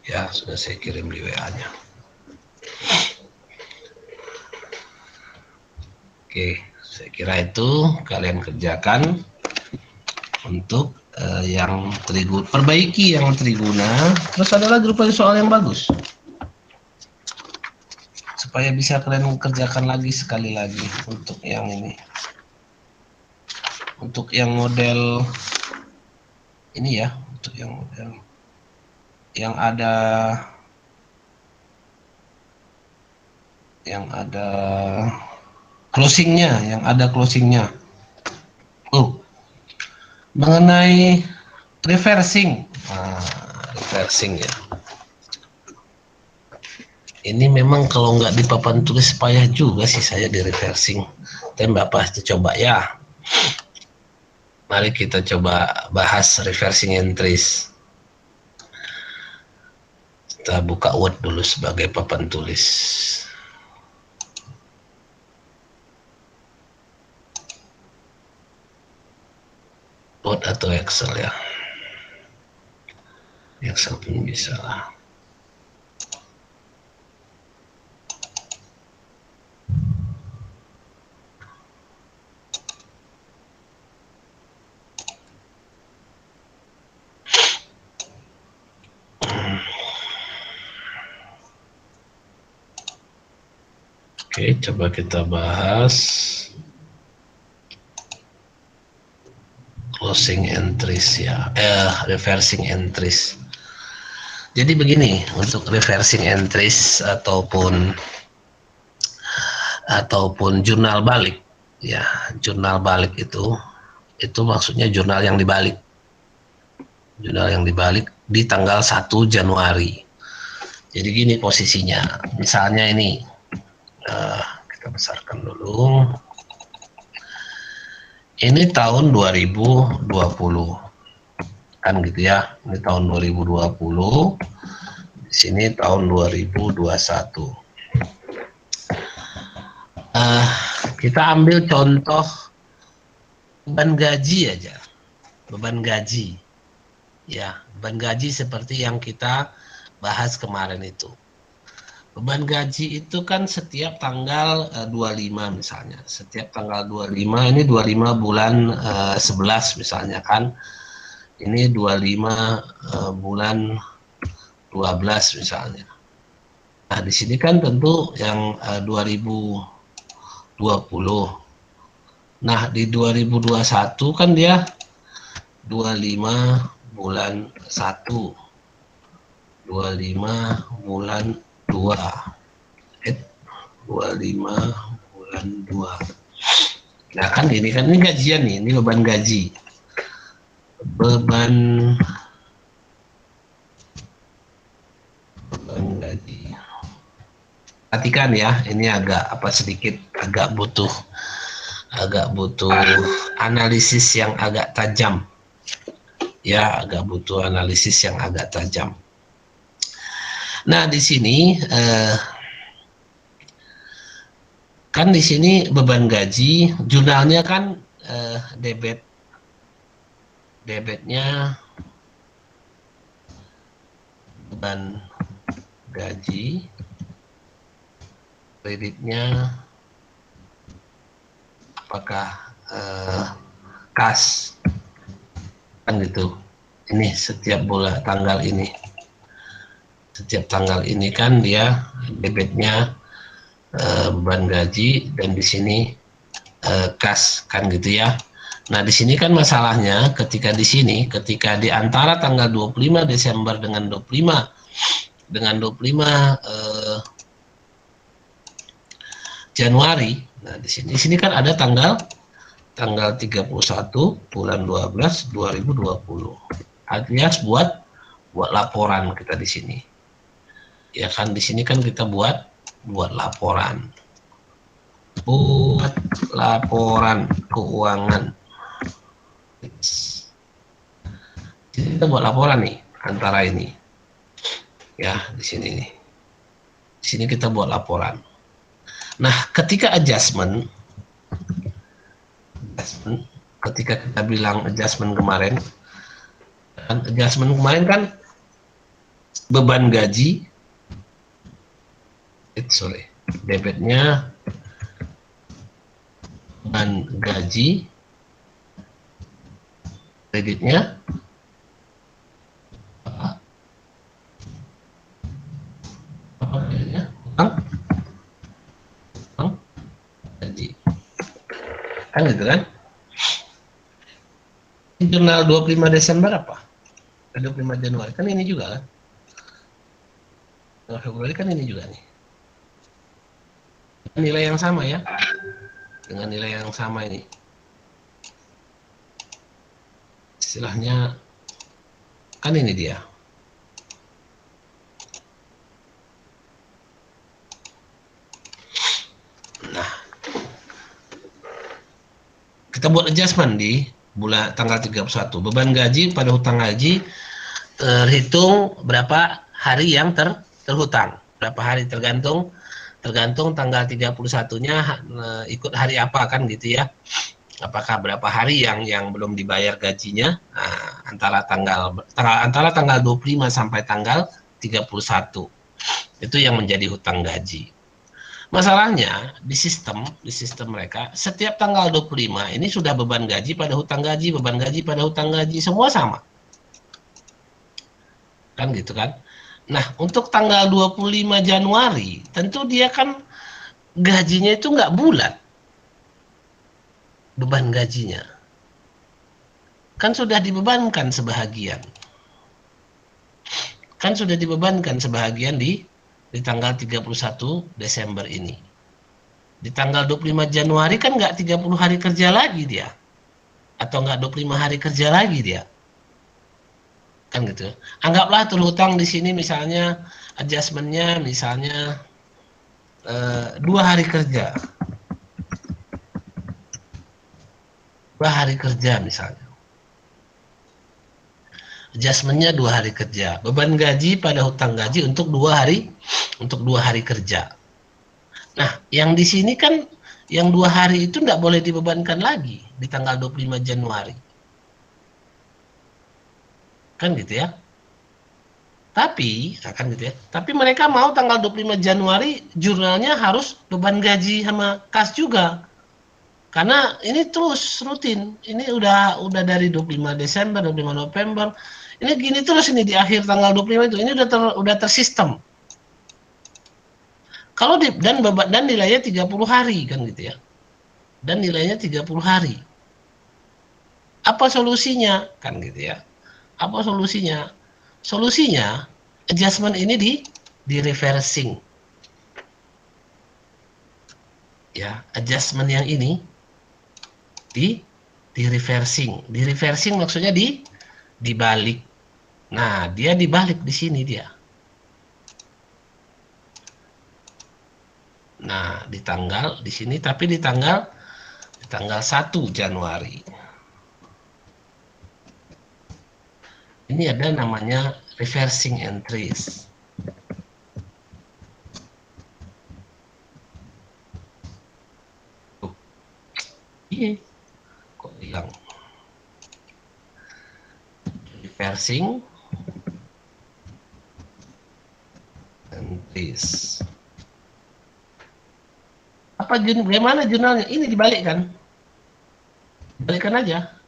Ya, sudah saya kirim di WA-nya. Oke, saya kira itu kalian kerjakan untuk yang Triguna. Perbaiki yang Triguna. Terus ada lagi rupanya soal yang bagus. Supaya bisa kalian kerjakan lagi sekali lagi untuk yang ini. Untuk yang model ini ya, untuk yang model yang ada closingnya, yang ada closingnya. Mengenai reversing, reversing ya. Ini memang kalau nggak di papan tulis payah juga sih saya di reversing. Tapi Mbak pasti coba ya. Mari kita coba bahas reversing entries. Kita buka Word dulu sebagai papan tulis. Word atau Excel ya. Excel pun bisa lah. Oke, coba kita bahas closing entries ya, reversing entries. Jadi begini, untuk reversing entries ataupun jurnal balik ya, jurnal balik itu maksudnya jurnal yang dibalik. Jurnal yang dibalik di tanggal 1 Januari. Jadi gini posisinya, misalnya ini kita besarkan dulu. Ini tahun 2020 kan gitu ya, ini tahun 2020, di sini tahun 2021. Kita ambil contoh beban gaji aja, beban gaji ya, beban gaji seperti yang kita bahas kemarin itu. Beban gaji itu kan setiap tanggal 25 misalnya. Setiap tanggal 25, ini 25 bulan 11 misalnya kan. Ini 25 bulan 12 misalnya. Nah, di sini kan tentu yang 2020. Nah, di 2021 kan dia 25 bulan 1. 25 bulan 2, 25 bulan 2. Nah kan ini gajian nih, ini beban gaji. Beban gaji. Perhatikan ya, ini agak sedikit agak butuh analisis yang agak tajam. Ya, agak butuh analisis yang agak tajam. Nah, di sini kan di sini beban gaji, jurnalnya kan debitnya beban gaji, kreditnya apakah kas kan gitu. Ini setiap bulan tanggal ini. Setiap tanggal ini kan dia debitnya beban gaji dan di sini kas kan gitu ya. Nah, di sini kan masalahnya ketika di antara tanggal 25 Desember dengan 25 Januari. Nah, di sini kan ada tanggal 31 bulan 12 2020. Artinya buat laporan kita di sini. Ya kan, di sini kan kita buat laporan. Buat laporan keuangan. Jadi kita buat laporan nih antara ini. Ya, di sini nih. Di sini kita buat laporan. Nah, ketika adjustment ketika kita bilang adjustment kemarin kan beban gaji debitnya beban gaji, kreditnya apa kreditnya utang gaji kan gitu kan. Jurnal 25 Desember apa? 25 Januari kan ini juga kan. Februari kan ini juga nih. Nilai yang sama ya. dengan nilai yang sama ini. Istilahnya kan ini dia. Nah, kita buat adjustment di bulan tanggal 31. Beban gaji pada hutang gaji terhitung berapa hari yang terhutang. Berapa hari tergantung tanggal 31-nya ikut hari apa kan gitu ya. Apakah berapa hari yang belum dibayar gajinya, antara tanggal 25 sampai tanggal 31. Itu yang menjadi hutang gaji. Masalahnya di sistem mereka setiap tanggal 25 ini sudah beban gaji pada hutang gaji, beban gaji pada hutang gaji, semua sama. Kan gitu kan? Nah, untuk tanggal 25 Januari tentu dia kan gajinya itu nggak bulat. Beban gajinya kan sudah dibebankan sebahagian, di tanggal 31 Desember ini. Di tanggal 25 Januari kan nggak 30 hari kerja lagi dia, atau nggak 25 hari kerja lagi dia, kan gitu. Anggaplah terhutang di sini misalnya adjustmentnya misalnya 2 hari kerja. 2 hari kerja misalnya. Adjustmentnya 2 hari kerja. Beban gaji pada hutang gaji untuk 2 hari kerja. Nah, yang di sini kan yang 2 hari itu tidak boleh dibebankan lagi di tanggal 25 Januari. Kan gitu ya. Tapi mereka mau tanggal 25 Januari jurnalnya harus beban gaji sama kas juga. Karena ini terus rutin. Ini udah dari 25 Desember, 25 November. Ini gini terus ini di akhir tanggal 25 itu. Ini udah tersistem. Kalau dan nilainya 30 hari kan gitu ya. Dan nilainya 30 hari. Apa solusinya? Kan gitu ya. Apa solusinya? Solusinya adjustment ini di reversing. Ya, adjustment yang ini di reversing. Di reversing maksudnya dibalik. Nah, dia dibalik di sini dia. Nah, di sini tapi di tanggal 1 Januari. Ini ada namanya reversing entries. Iya. Kok hilang? Reversing entries. Bagaimana jurnalnya? Ini dibalikkan. Balikkan aja.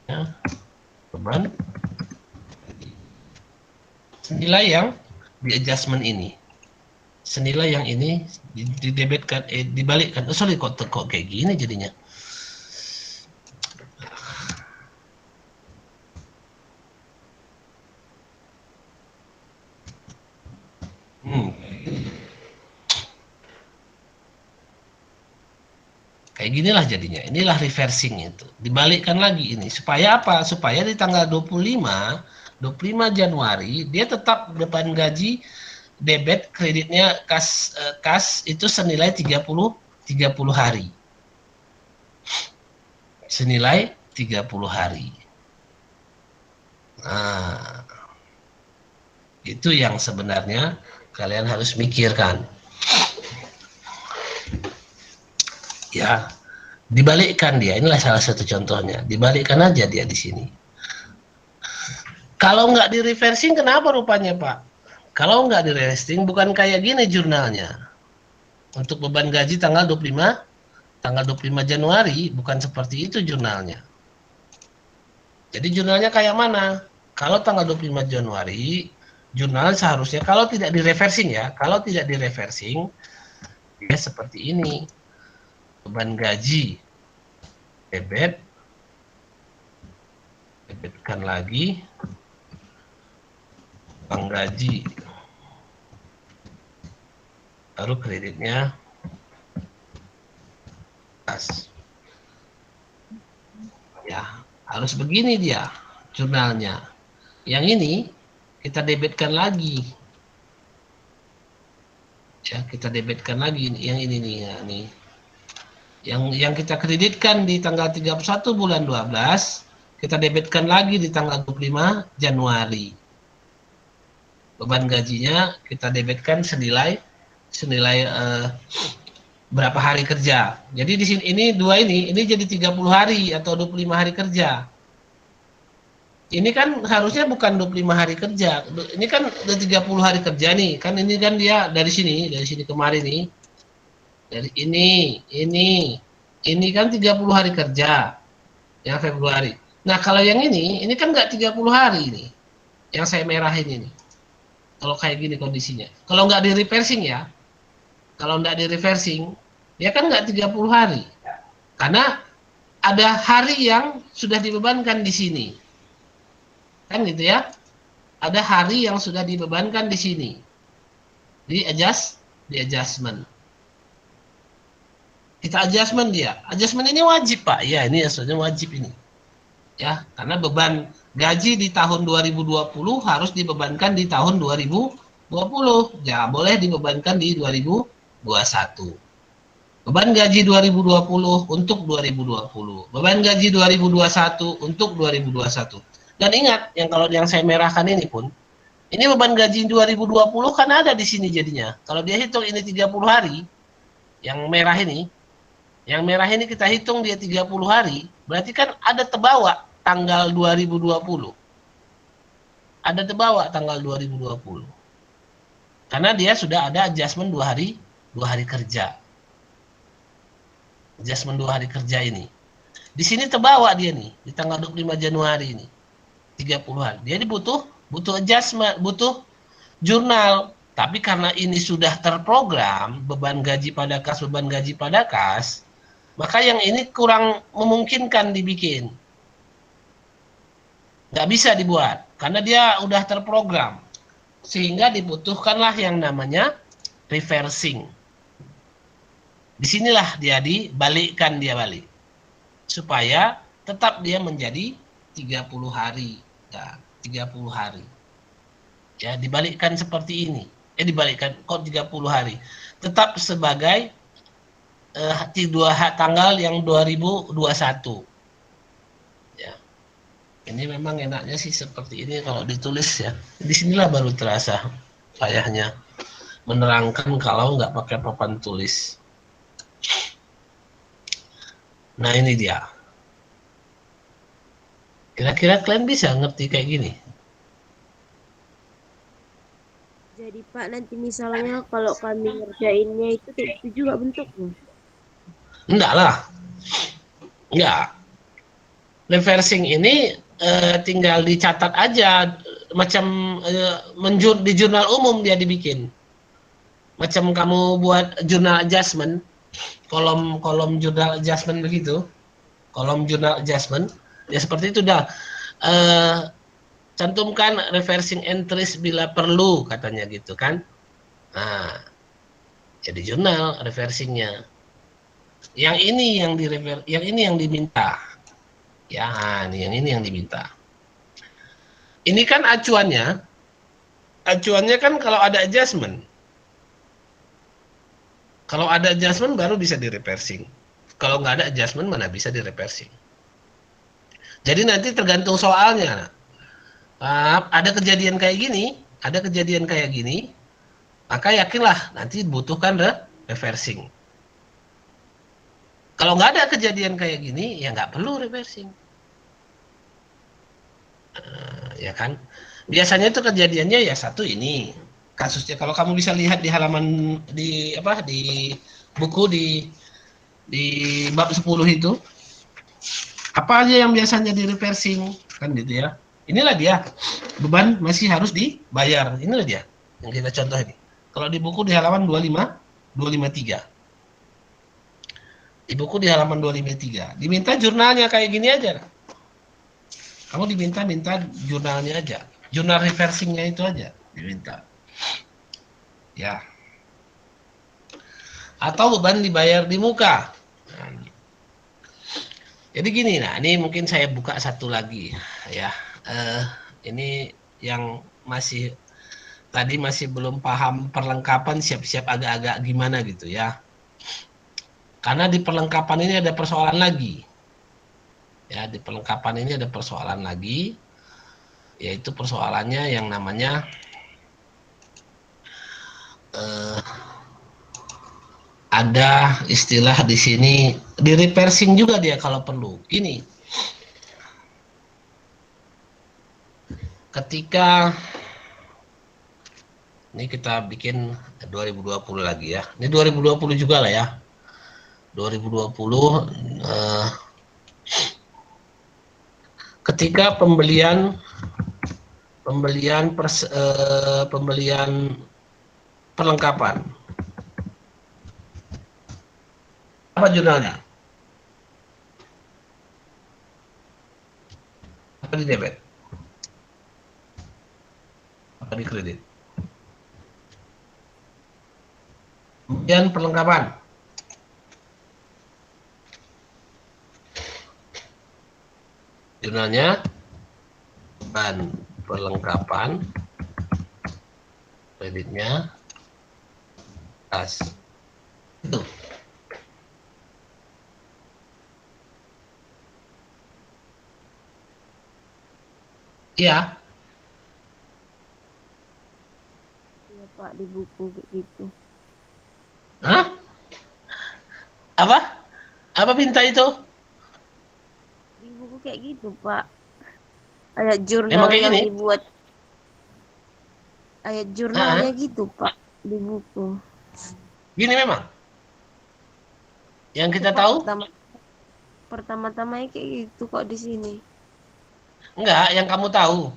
Ya, beban senilai yang di adjustment ini, senilai yang ini didebitkan, dibalikkan. Oh sorry, kok kayak gini jadinya. Kayak ginilah jadinya. Inilah reversing itu. Dibalikkan lagi ini. Supaya apa? Supaya di tanggal 25 Januari dia tetap beban gaji debit, kreditnya kas itu senilai 30 hari. Senilai 30 hari. Nah, itu yang sebenarnya kalian harus mikirkan. Ya, dibalikkan dia. Inilah salah satu contohnya. Dibalikkan aja dia di sini. Kalau nggak di reversing, kenapa rupanya Pak? Kalau nggak di reversing, bukan kayak gini jurnalnya. Untuk beban gaji tanggal 25 Januari, bukan seperti itu jurnalnya. Jadi jurnalnya kayak mana? Kalau tanggal 25 Januari, jurnal seharusnya kalau tidak di reversing ya, kalau tidak di reversing, dia seperti ini. Beban gaji debitkan lagi Uang gaji. Baru kreditnya pas. Ya, harus begini dia jurnalnya. Yang ini kita debitkan lagi. Ya, kita debitkan lagi yang ini nih, ya, nih. Yang kita kreditkan di tanggal 31 bulan 12, kita debitkan lagi di tanggal 25 Januari. Beban gajinya kita debitkan senilai berapa hari kerja. Jadi di sini ini jadi 30 hari atau 25 hari kerja. Ini kan harusnya bukan 25 hari kerja. Ini kan udah 30 hari kerja nih. Kan ini kan dia dari sini kemarin nih. Dari ini kan 30 hari kerja. Yang Februari. Nah, kalau yang ini kan nggak 30 hari ini. Yang saya merahin ini. Kalau kayak gini kondisinya. Kalau nggak di reversing ya. Kalau nggak di reversing, dia kan nggak 30 hari. Karena ada hari yang sudah dibebankan di sini. Kan gitu ya. Ada hari yang sudah dibebankan di sini. Di adjustment. Kita adjustment dia. Adjustment ini wajib, Pak. Ya, ini aslinya wajib ini. Ya, karena beban gaji di tahun 2020 harus dibebankan di tahun 2020. Ya, boleh dibebankan di 2021. Beban gaji 2020 untuk 2020. Beban gaji 2021 untuk 2021. Dan ingat, yang saya merahkan ini pun, ini beban gaji 2020 kan ada di sini jadinya. Kalau dia hitung ini 30 hari, yang merah ini kita hitung dia 30 hari, berarti kan ada terbawa tanggal 2020. Ada terbawa tanggal 2020. Karena dia sudah ada adjustment 2 hari kerja. Adjustment 2 hari kerja ini. Di sini terbawa dia nih, di tanggal 25 Januari ini. 30 hari. Jadi butuh adjustment, butuh jurnal. Tapi karena ini sudah terprogram, beban gaji pada kas, maka yang ini kurang memungkinkan dibikin. Nggak bisa dibuat, karena dia udah terprogram. Sehingga dibutuhkanlah yang namanya reversing. Disinilah dia dibalikkan dia balik. Supaya tetap dia menjadi 30 hari. Ya, 30 hari. Ya, dibalikkan seperti ini. Dibalikkan kok 30 hari. Tetap sebagai tanggal yang 2021. Ya. Ini memang enaknya sih seperti ini kalau ditulis ya. Disinilah baru terasa payahnya menerangkan kalau nggak pakai papan tulis. Nah, ini dia. Kira-kira kalian bisa ngerti kayak gini? Jadi Pak, nanti misalnya kalau kami ngerjainnya itu kayak itu juga bentuknya. Enggak lah. Enggak. Reversing ini tinggal dicatat aja. Macam di jurnal umum dia dibikin. Macam kamu buat jurnal adjustment. Kolom jurnal adjustment begitu. Kolom jurnal adjustment. Ya seperti itu dah. Cantumkan reversing entries bila perlu katanya gitu kan. Nah, jadi jurnal reversingnya. Yang ini yang diminta. Ya, yang ini yang diminta. Ini kan acuannya. Acuannya kan kalau ada adjustment. Kalau ada adjustment baru bisa di reversing. Kalau nggak ada adjustment mana bisa di reversing. Jadi nanti tergantung soalnya. Ada kejadian kayak gini, maka yakinlah nanti butuhkan reversing. Kalau nggak ada kejadian kayak gini, ya nggak perlu reversing. Ya kan? Biasanya itu kejadiannya ya satu ini kasusnya. Kalau kamu bisa lihat di halaman di buku di bab 10 itu. Apa aja yang biasanya di reversing kan gitu ya. Inilah dia beban masih harus dibayar. Inilah dia yang kita contoh ini. Kalau di buku di halaman 253. Di buku di halaman 253. Diminta jurnalnya kayak gini aja. Kamu diminta jurnalnya aja. Jurnal reversingnya itu aja diminta. Ya. Atau beban dibayar di muka. Nah, jadi gini, nah ini mungkin saya buka satu lagi ya. Ini yang tadi masih belum paham perlengkapan, siap-siap agak-agak gimana gitu ya. Karena di perlengkapan ini ada persoalan lagi. Ya, di perlengkapan ini ada persoalan lagi, yaitu persoalannya yang namanya ada istilah di sini, di reversing juga dia kalau perlu. Ini ketika ini kita bikin 2020 lagi ya. Ini 2020 juga lah ya. 2020 ketika pembelian perlengkapan. Apa jurnalnya? Apa di debit? Apa di kredit? Kemudian perlengkapan. Jurnalnya beban perlengkapan, kreditnya kas. Itu. Iya. Iya Pak, di buku kayak gitu. Hah? Apa? Apa minta itu? Di buku kayak gitu Pak. Ayat Emang jurnal kayak yang gini? dibuat. Ayat jurnalnya gitu Pak, di buku. Gini memang. Yang kita tahu? Pertama-tamanya kayak gitu kok di sini. Enggak, yang kamu tahu.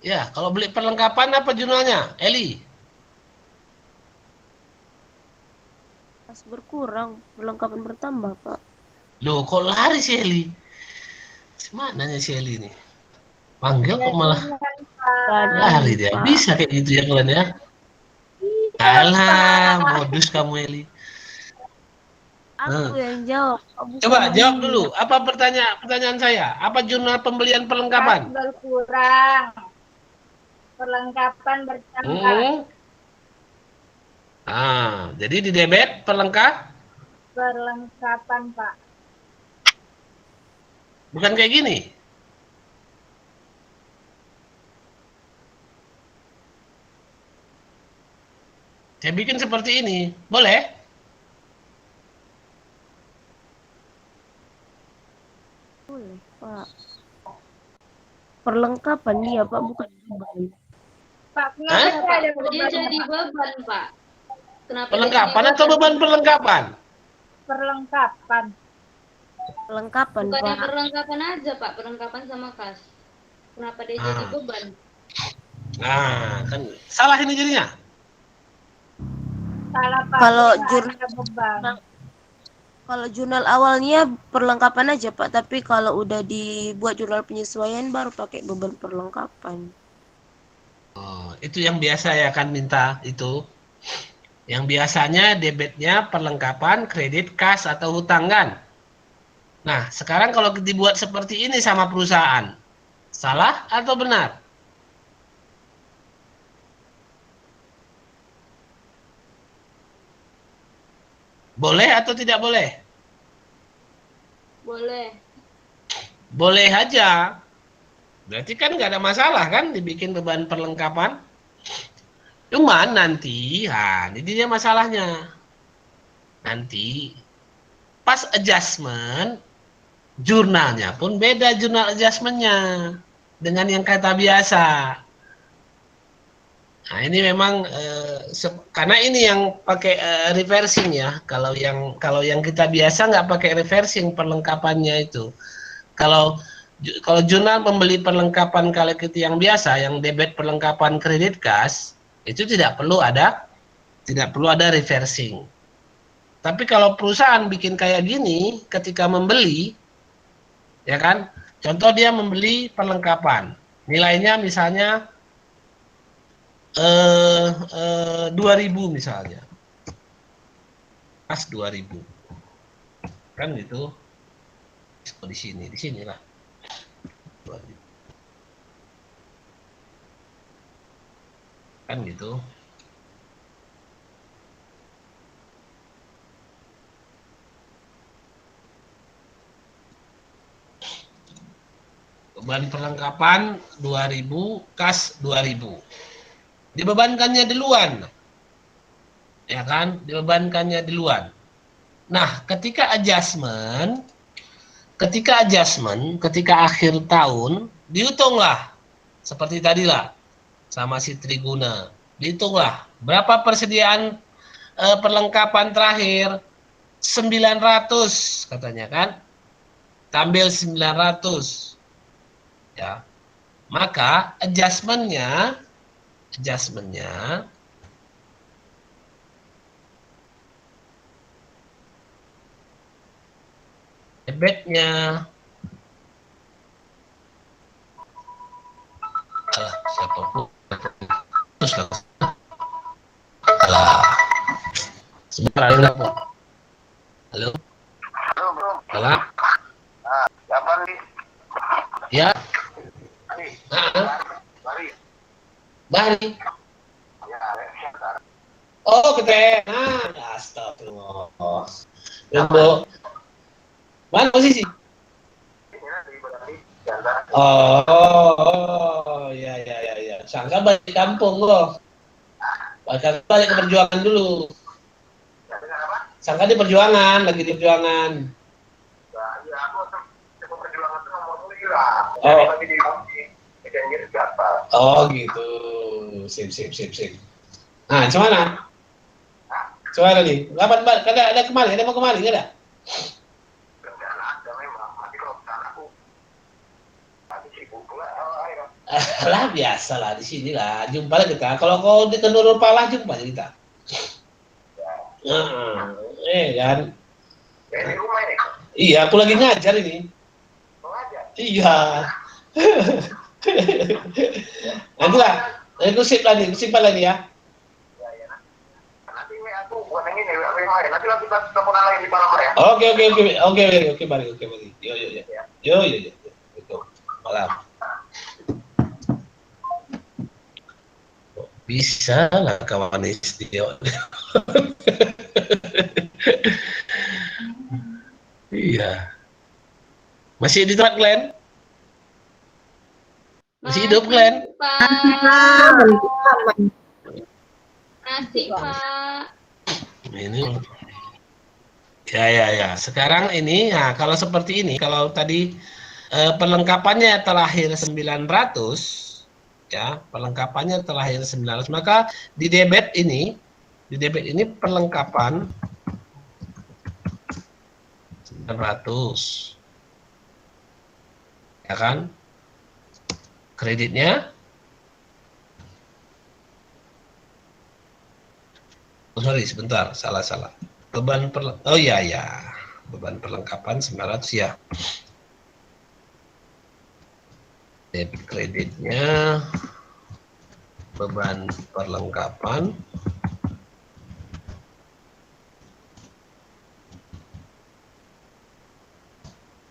Ya, kalau beli perlengkapan apa jurnalnya? Eli? Pas berkurang, perlengkapan bertambah Pak. Loh, kok lari si Eli? Mananya si Eli nih? Panggil kok malah lari dia. Bisa kayak gitu ya kalian ya? Alah, modus kamu Eli. Aku yang jawab. Coba jawab dulu. Apa pertanyaan saya? Apa jurnal pembelian perlengkapan? Kas berkurang, perlengkapan bertambah. Jadi di debit Perlengkapan Pak. bukan kayak gini. Saya bikin seperti ini. Boleh? Boleh Pak. Perlengkapan dia Pak, bukan beban. Pak, kenapa ada Dia jadi beban, Pak. Kenapa Perlengkapan dia jadi atau beban perlengkapan? perlengkapan? Perlengkapan Bukannya Pak. perlengkapan aja, Pak. Perlengkapan sama kas. Kenapa dia jadi beban? Nah, kan salah ini jadinya. Salah Pak. Kalau Tidak jurnal- ada beban. Kalau jurnal awalnya perlengkapan aja Pak, tapi kalau udah dibuat jurnal penyesuaian baru pakai beban perlengkapan. Oh, itu yang biasa ya kan minta itu. Yang biasanya debitnya perlengkapan, kredit, kas atau hutang kan. Nah, sekarang kalau dibuat seperti ini sama perusahaan, salah atau benar? Boleh atau tidak boleh? Boleh. Boleh aja. Berarti kan nggak ada masalah kan dibikin beban perlengkapan. Cuman nanti, ini dia masalahnya. Nanti pas adjustment, jurnalnya pun beda jurnal adjustmentnya dengan yang kata biasa. Nah ini memang karena ini yang pakai reversing ya. Kalau yang kita biasa nggak pakai reversing perlengkapannya itu. Kalau jurnal membeli perlengkapan collective yang biasa, yang debit perlengkapan kredit kas, itu tidak perlu ada reversing. Tapi kalau perusahaan bikin kayak gini, ketika membeli, ya kan, contoh dia membeli perlengkapan, nilainya misalnya 2.000 misalnya, pas 2.000, kan gitu. Di sinilah 2.000. Kan gitu. Beban perlengkapan 2.000, kas 2.000. Dibebankannya duluan. Ya kan? Dibebankannya duluan. Nah, ketika adjustment, ketika akhir tahun, dihitunglah. Seperti tadilah sama si Triguna. Dihitunglah berapa persediaan perlengkapan terakhir, 900 katanya kan. Tampil 900. Ya. Maka adjustmentnya debitnya siapa pun sebentar halo ya Bari. Oh, kita. Astagfirullah. Bu. Mana posisi? Oh, ya. Sangka balik kampung loh. Balik ke perjuangan dulu. Sangka di perjuangan, lagi di perjuangan. Oh gitu, sip. Nah, gimana? Gimana nih? Ada kemari? Ada mau kemari nggak ada? Lah biasa lah di sini lah, jumpa lah kita. Kalau kau di Nurul Palah jumpa kita. Kan? Iya, aku lagi ngajar ini. Iya. Nanti lah, aku simpan lagi ya. Nanti aku telepon lagi di malam ya. Oke, mari. Yo. Itu malam. Bisa lah kawan istio. Iya. Masih di tempat Glenn? Masih hidup Glenn? Masih Pak. Ini. Ya. Sekarang ini, nah kalau seperti ini, kalau tadi perlengkapannya terakhir 900, ya perlengkapannya terakhir 900, maka di debit ini perlengkapan 900, ya kan? Kreditnya, sorry sebentar, salah. Beban beban perlengkapan 900 ya. Debit kreditnya, beban perlengkapan.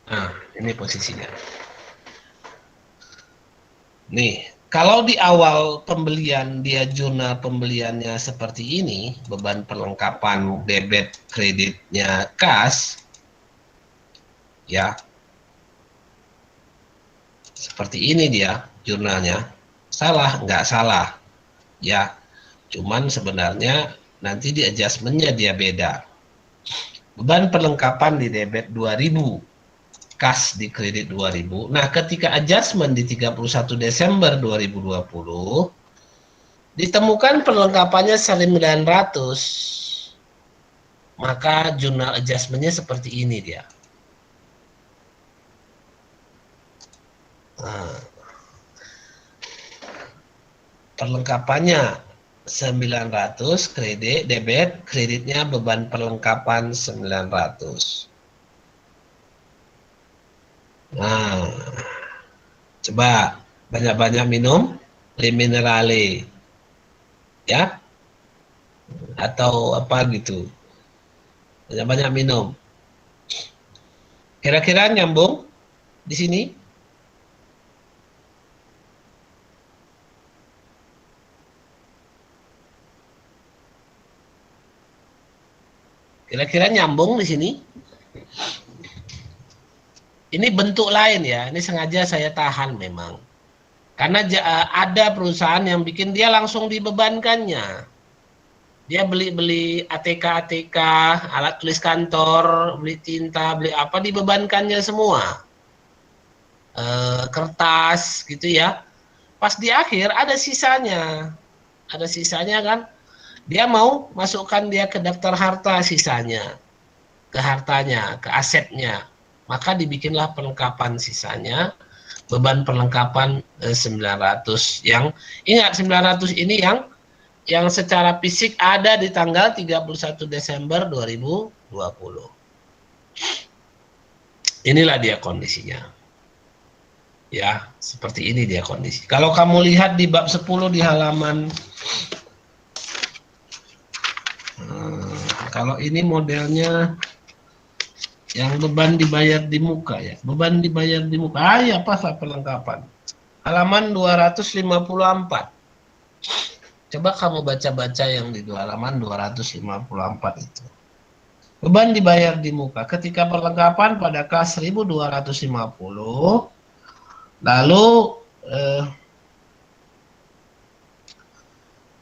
Nah, ini posisinya. Nih, kalau di awal pembelian dia jurnal pembeliannya seperti ini, beban perlengkapan debit kreditnya kas, ya, seperti ini dia jurnalnya. Salah, nggak salah, ya, cuman sebenarnya nanti di adjustmentnya dia beda. Beban perlengkapan di debit 2.000. Kas di kredit 2.000. Nah, ketika adjustment di 31 Desember 2020 ditemukan perlengkapannya 900, maka jurnal adjustmentnya seperti ini dia. Nah, perlengkapannya 900 kredit, debit, kreditnya beban perlengkapan 900. Nah, coba banyak-banyak minum minerale, ya, atau apa gitu. Banyak-banyak minum. Kira-kira nyambung di sini? Kira-kira nyambung di sini? Ini bentuk lain ya, ini sengaja saya tahan memang. Karena ada perusahaan yang bikin dia langsung dibebankannya. Dia beli ATK, alat tulis kantor, beli tinta, beli apa, dibebankannya semua. Kertas gitu ya. Pas di akhir ada sisanya. Ada sisanya kan. Dia mau masukkan dia ke daftar harta sisanya. Ke hartanya, ke asetnya. Maka dibikinlah perlengkapan sisanya, beban perlengkapan 900. Yang ingat 900 ini yang secara fisik ada di tanggal 31 Desember 2020. Inilah dia kondisinya. Ya, seperti ini dia kondisi. Kalau kamu lihat di bab 10 di halaman kalau ini modelnya yang beban dibayar di muka ya. Beban dibayar di muka. Ya pasal perlengkapan. Halaman 254. Coba kamu baca-baca yang di halaman 254 itu. Beban dibayar di muka. Ketika perlengkapan pada kas 1250. Lalu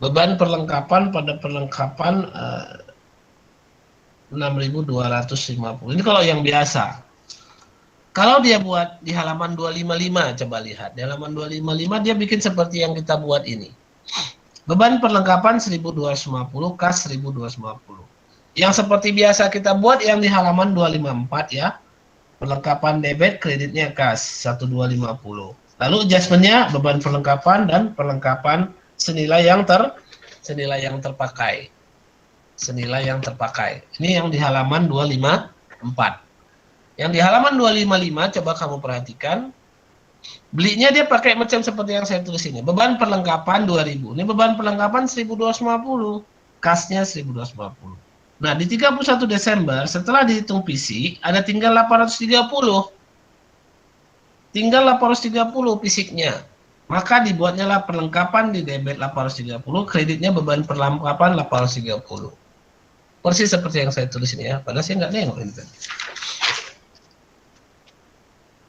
beban perlengkapan pada perlengkapan 6.250. Ini kalau yang biasa. Kalau dia buat di halaman 255, coba lihat. Di halaman 255 dia bikin seperti yang kita buat ini. Beban perlengkapan 1.250, kas 1.250. Yang seperti biasa kita buat yang di halaman 254 ya. Perlengkapan debit, kreditnya kas 1.250. Lalu adjustmentnya beban perlengkapan dan perlengkapan senilai yang terpakai. Senilai yang terpakai. Ini yang di halaman 254. Yang di halaman 255 coba kamu perhatikan. Belinya dia pakai macam seperti yang saya tulis ini. Beban perlengkapan 2.000. Ini beban perlengkapan 1.250. Kasnya 1.250. Nah, di 31 Desember setelah dihitung PC ada tinggal 830. Tinggal 830 fisiknya. Maka dibuatnya lah perlengkapan di debit 830, kreditnya beban perlengkapan 830. Persis seperti yang saya tulis ini ya, padahal saya nggak nengok ini tadi.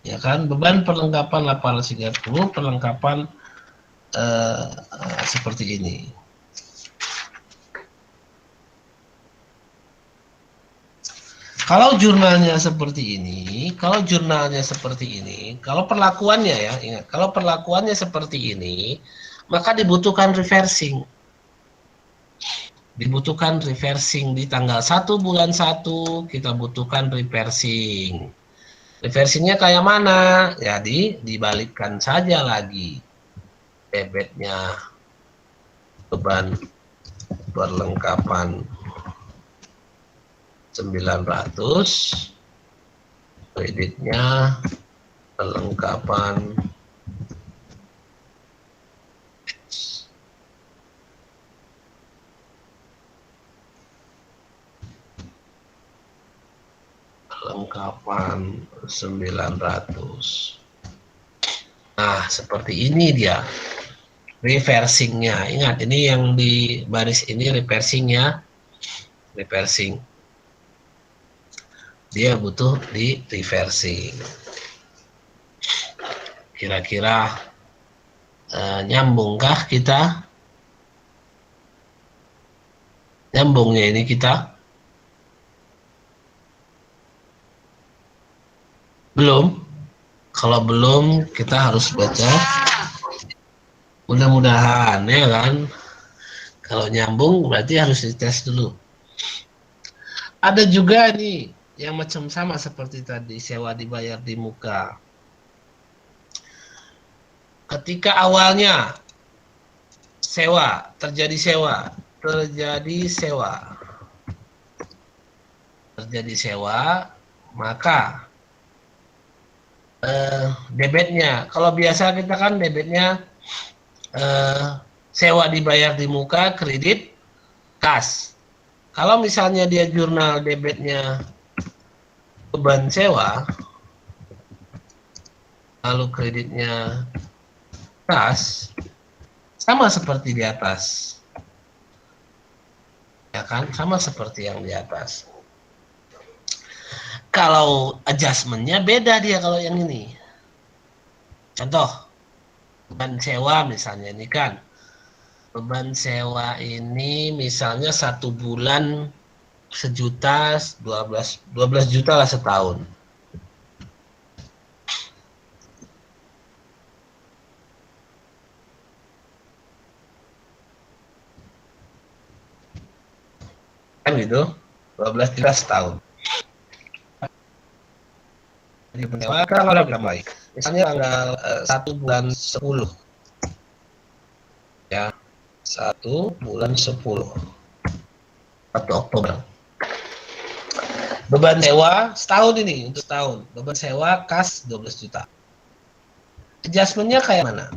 Ya kan, beban perlengkapan 830, perlengkapan seperti ini. Kalau jurnalnya seperti ini, kalau perlakuannya ya, ingat, kalau perlakuannya seperti ini, maka dibutuhkan reversing. Dibutuhkan reversing di tanggal 1 bulan 1 kita butuhkan reversing. Reversingnya kayak mana? Jadi dibalikkan saja lagi debitnya beban perlengkapan 900, kreditnya perlengkapan perlengkapan 900. Nah, seperti ini dia reversingnya. Ingat, ini yang di baris ini reversingnya. Reversing. Dia butuh di reversing. Kira-kira nyambungkah kita? Nyambungnya ini kita? Belum. Kalau belum, kita harus baca. Mudah-mudahan ya kan. Kalau nyambung berarti harus dites dulu. Ada juga nih yang macam sama seperti tadi, sewa dibayar di muka. Ketika awalnya sewa, terjadi sewa, terjadi sewa, terjadi sewa, maka debitnya, kalau biasa kita kan debitnya sewa dibayar di muka, kredit kas. Kalau misalnya dia jurnal debitnya beban sewa, lalu kreditnya kas, sama seperti di atas, ya kan, sama seperti yang di atas. Kalau adjustmentnya beda dia kalau yang ini. Contoh, beban sewa misalnya ini kan, beban sewa ini misalnya 1 bulan 1 juta, 12 juta lah setahun. Kan gitu, 12 juta setahun. Jadi penyewakan orang bilang baik. Misalnya tanggal 1 bulan 10. Ya, 1 bulan 10. 1 Oktober. Beban sewa setahun ini, untuk setahun. Beban sewa kas 12 juta. Adjustmentnya kayak mana?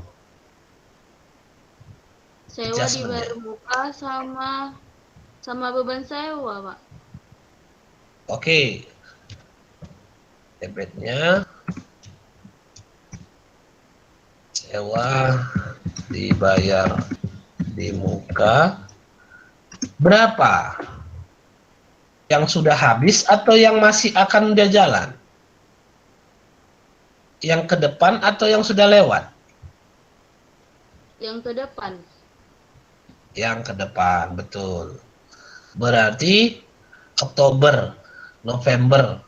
Sewa dibayar muka sama beban sewa, Pak. Oke. Debitnya sewa dibayar di muka berapa? Yang sudah habis atau yang masih akan dia jalan? Yang ke depan atau yang sudah lewat? Yang ke depan. Yang ke depan, betul. Berarti Oktober, November,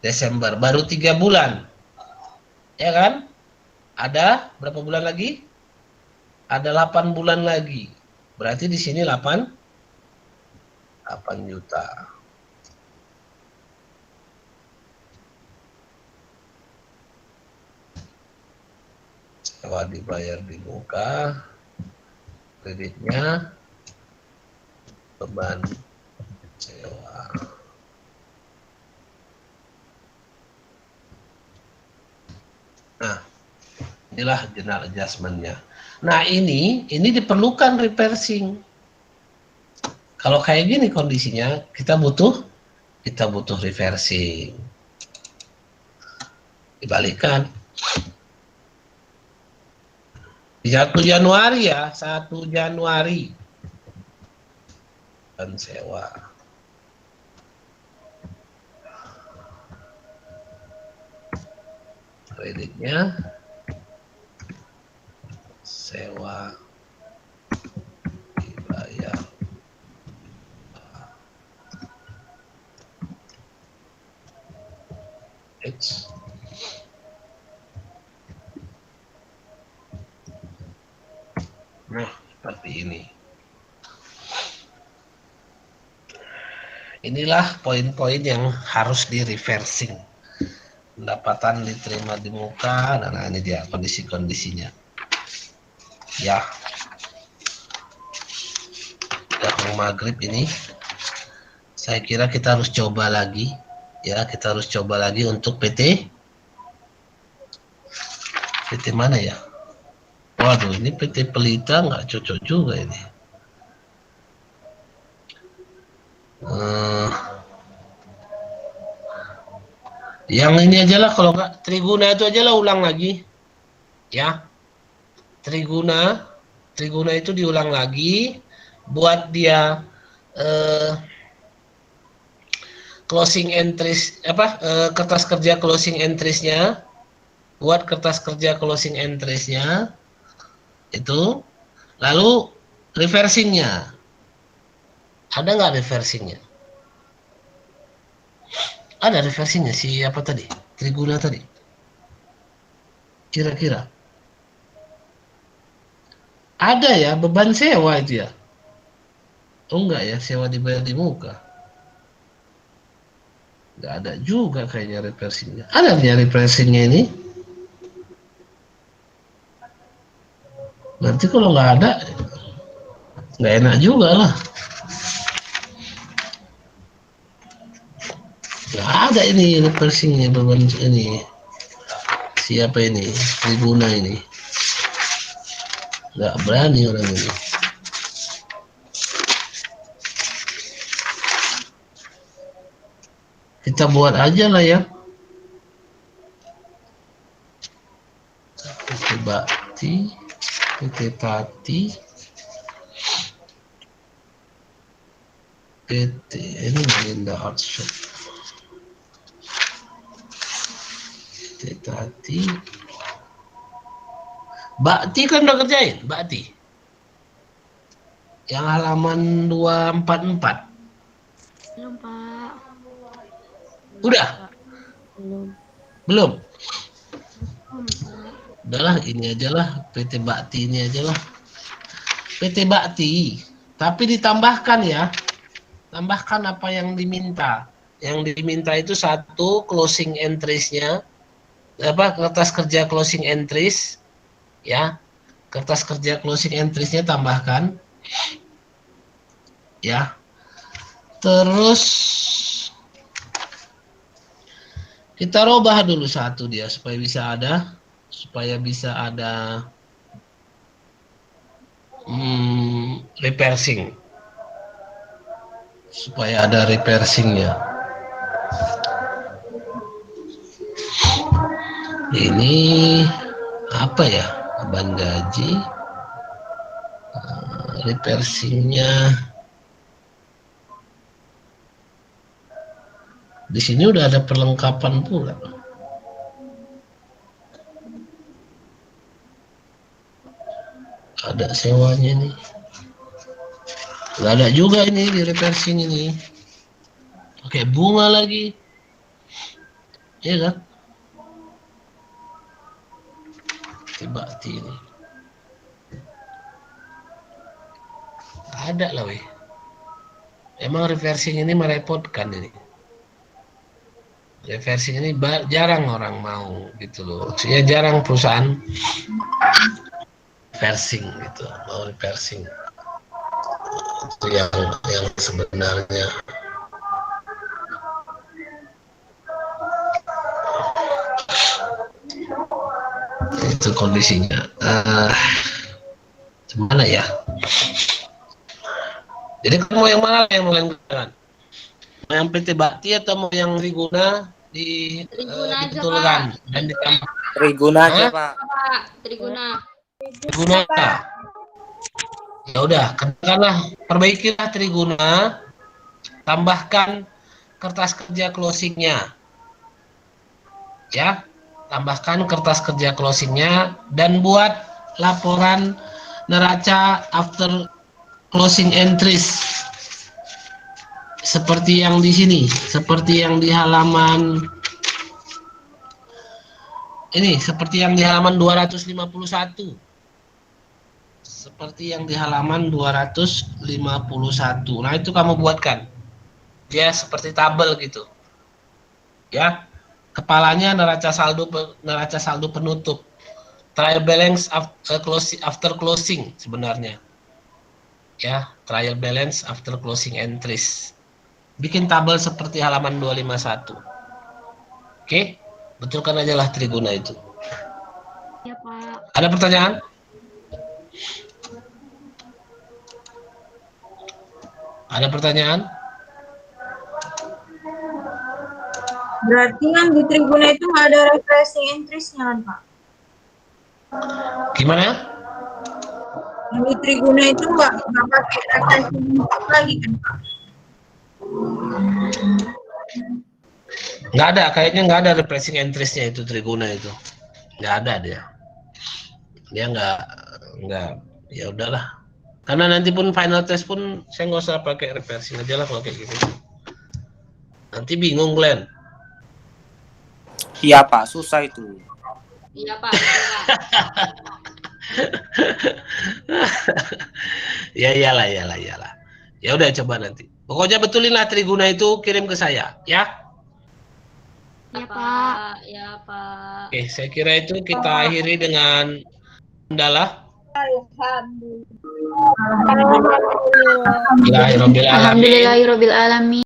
Desember, baru 3 bulan. Ya kan? Ada berapa bulan lagi? Ada 8 bulan lagi. Berarti di sini 8 juta. Sewa dibayar di muka, kreditnya, beban sewa. Nah, inilah general adjustment-nya. Nah, ini diperlukan reversing. Kalau kayak gini kondisinya, kita butuh reversing. Dibalikan. Di 1 Januari ya, 1 Januari. Dan sewa. Kreditnya sewa dibayar X. Nah, seperti ini. Inilah poin-poin yang harus di reversing. Pendapatan diterima di muka, dan ini dia kondisi-kondisinya. Ya, mau maghrib ini, saya kira kita harus coba lagi. Ya, kita harus coba lagi untuk PT mana ya? Waduh, ini PT Pelita nggak cocok juga ini. Yang ini aja lah, kalau nggak Triguna itu aja lah, ulang lagi. Ya, Triguna itu diulang lagi, buat dia closing entries, kertas kerja closing entries-nya, buat kertas kerja closing entries-nya itu, lalu reversing-nya. Ada nggak reversing-nya? Ada reversing-nya si apa tadi? Triguna tadi. Kira-kira. Ada ya, beban sewa itu ya? Oh enggak ya, sewa dibayar di muka. Enggak ada juga kayaknya reversing-nya. Ada ya reversing-nya ini? Berarti kalau nggak ada, Nggak enak juga lah. Nggak ada ini reversingnya beban ini. Siapa ini? Triguna ini. Nggak berani orang ini. Kita buat aja lah ya. PT Bakti, PT Pati, PT ini Linda Art Shop. PT Tati. Bakti kan udah kerjain, Bakti. Yang halaman 244. Belum, Pak. Udah? Belum. Belum? Udahlah, ini aja lah. PT Bakti ini aja lah. PT Bakti. Tapi ditambahkan ya. Tambahkan apa yang diminta. Yang diminta itu satu, closing entries-nya. Kertas kerja closing entries. Ya. Kertas kerja closing entries-nya tambahkan. Ya. Terus kita robah dulu satu dia supaya bisa ada reversing, supaya ada reversingnya. Ini apa ya, beban gaji, reversingnya. Di sini udah ada perlengkapan pula. Ada sewanya nih. Nggak ada juga ini di reversing ini. Pakai bunga lagi. Iya kan? Bakti ini. Ada lah weh. Emang reversing ini merepotkan ini. Reversing ini jarang orang mau gitu loh. Maksudnya jarang perusahaan reversing gitu, mau reversing. Itu yang sebenarnya. Itu kondisinya. Gimana ya? Jadi kamu mau yang mana yang mau yang yang PT Bakti atau mau yang Triguna dibetulkan dan ditambah? Triguna aja, Pak. Triguna. Triguna. Ya udah, katakanlah perbaikilah Triguna, tambahkan kertas kerja closingnya. Ya, tambahkan kertas kerja closingnya dan buat laporan neraca after closing entries. Seperti yang di sini, seperti yang di halaman ini, seperti yang di halaman 251. Seperti yang di halaman 251. Nah, itu kamu buatkan. Dia seperti tabel gitu. Ya. Kepalanya neraca saldo penutup. Trial balance after closing sebenarnya. Ya, trial balance after closing entries. Bikin tabel seperti halaman 251. Oke? Betulkan aja lah Triguna itu. Ya, Pak. Ada pertanyaan? Ada pertanyaan? Berarti kan di Triguna itu nggak ada refreshing entries-nya kan, Pak? Gimana? Di Triguna itu nggak pakai refreshing entries lagi kan, Pak? Nggak ada, kayaknya nggak ada replacing entries-nya itu Triguna itu. Nggak ada dia. Dia nggak, ya udahlah. Karena nanti pun final test pun saya nggak usah pakai reversing aja lah kalau kayak gitu. Nanti bingung Glenn. Iya, Pak, susah itu. Iya, Pak. Ya iyalah. Ya udah coba nanti. Pokoknya betulinlah Triguna itu, kirim ke saya, ya. Ya, Pak. Ya, Pak. Oke, saya kira itu kita akhiri dengan kendala. Alhamdulillah. Alhamdulillahirabbil alamin. Alhamdulillahirabbil alamin.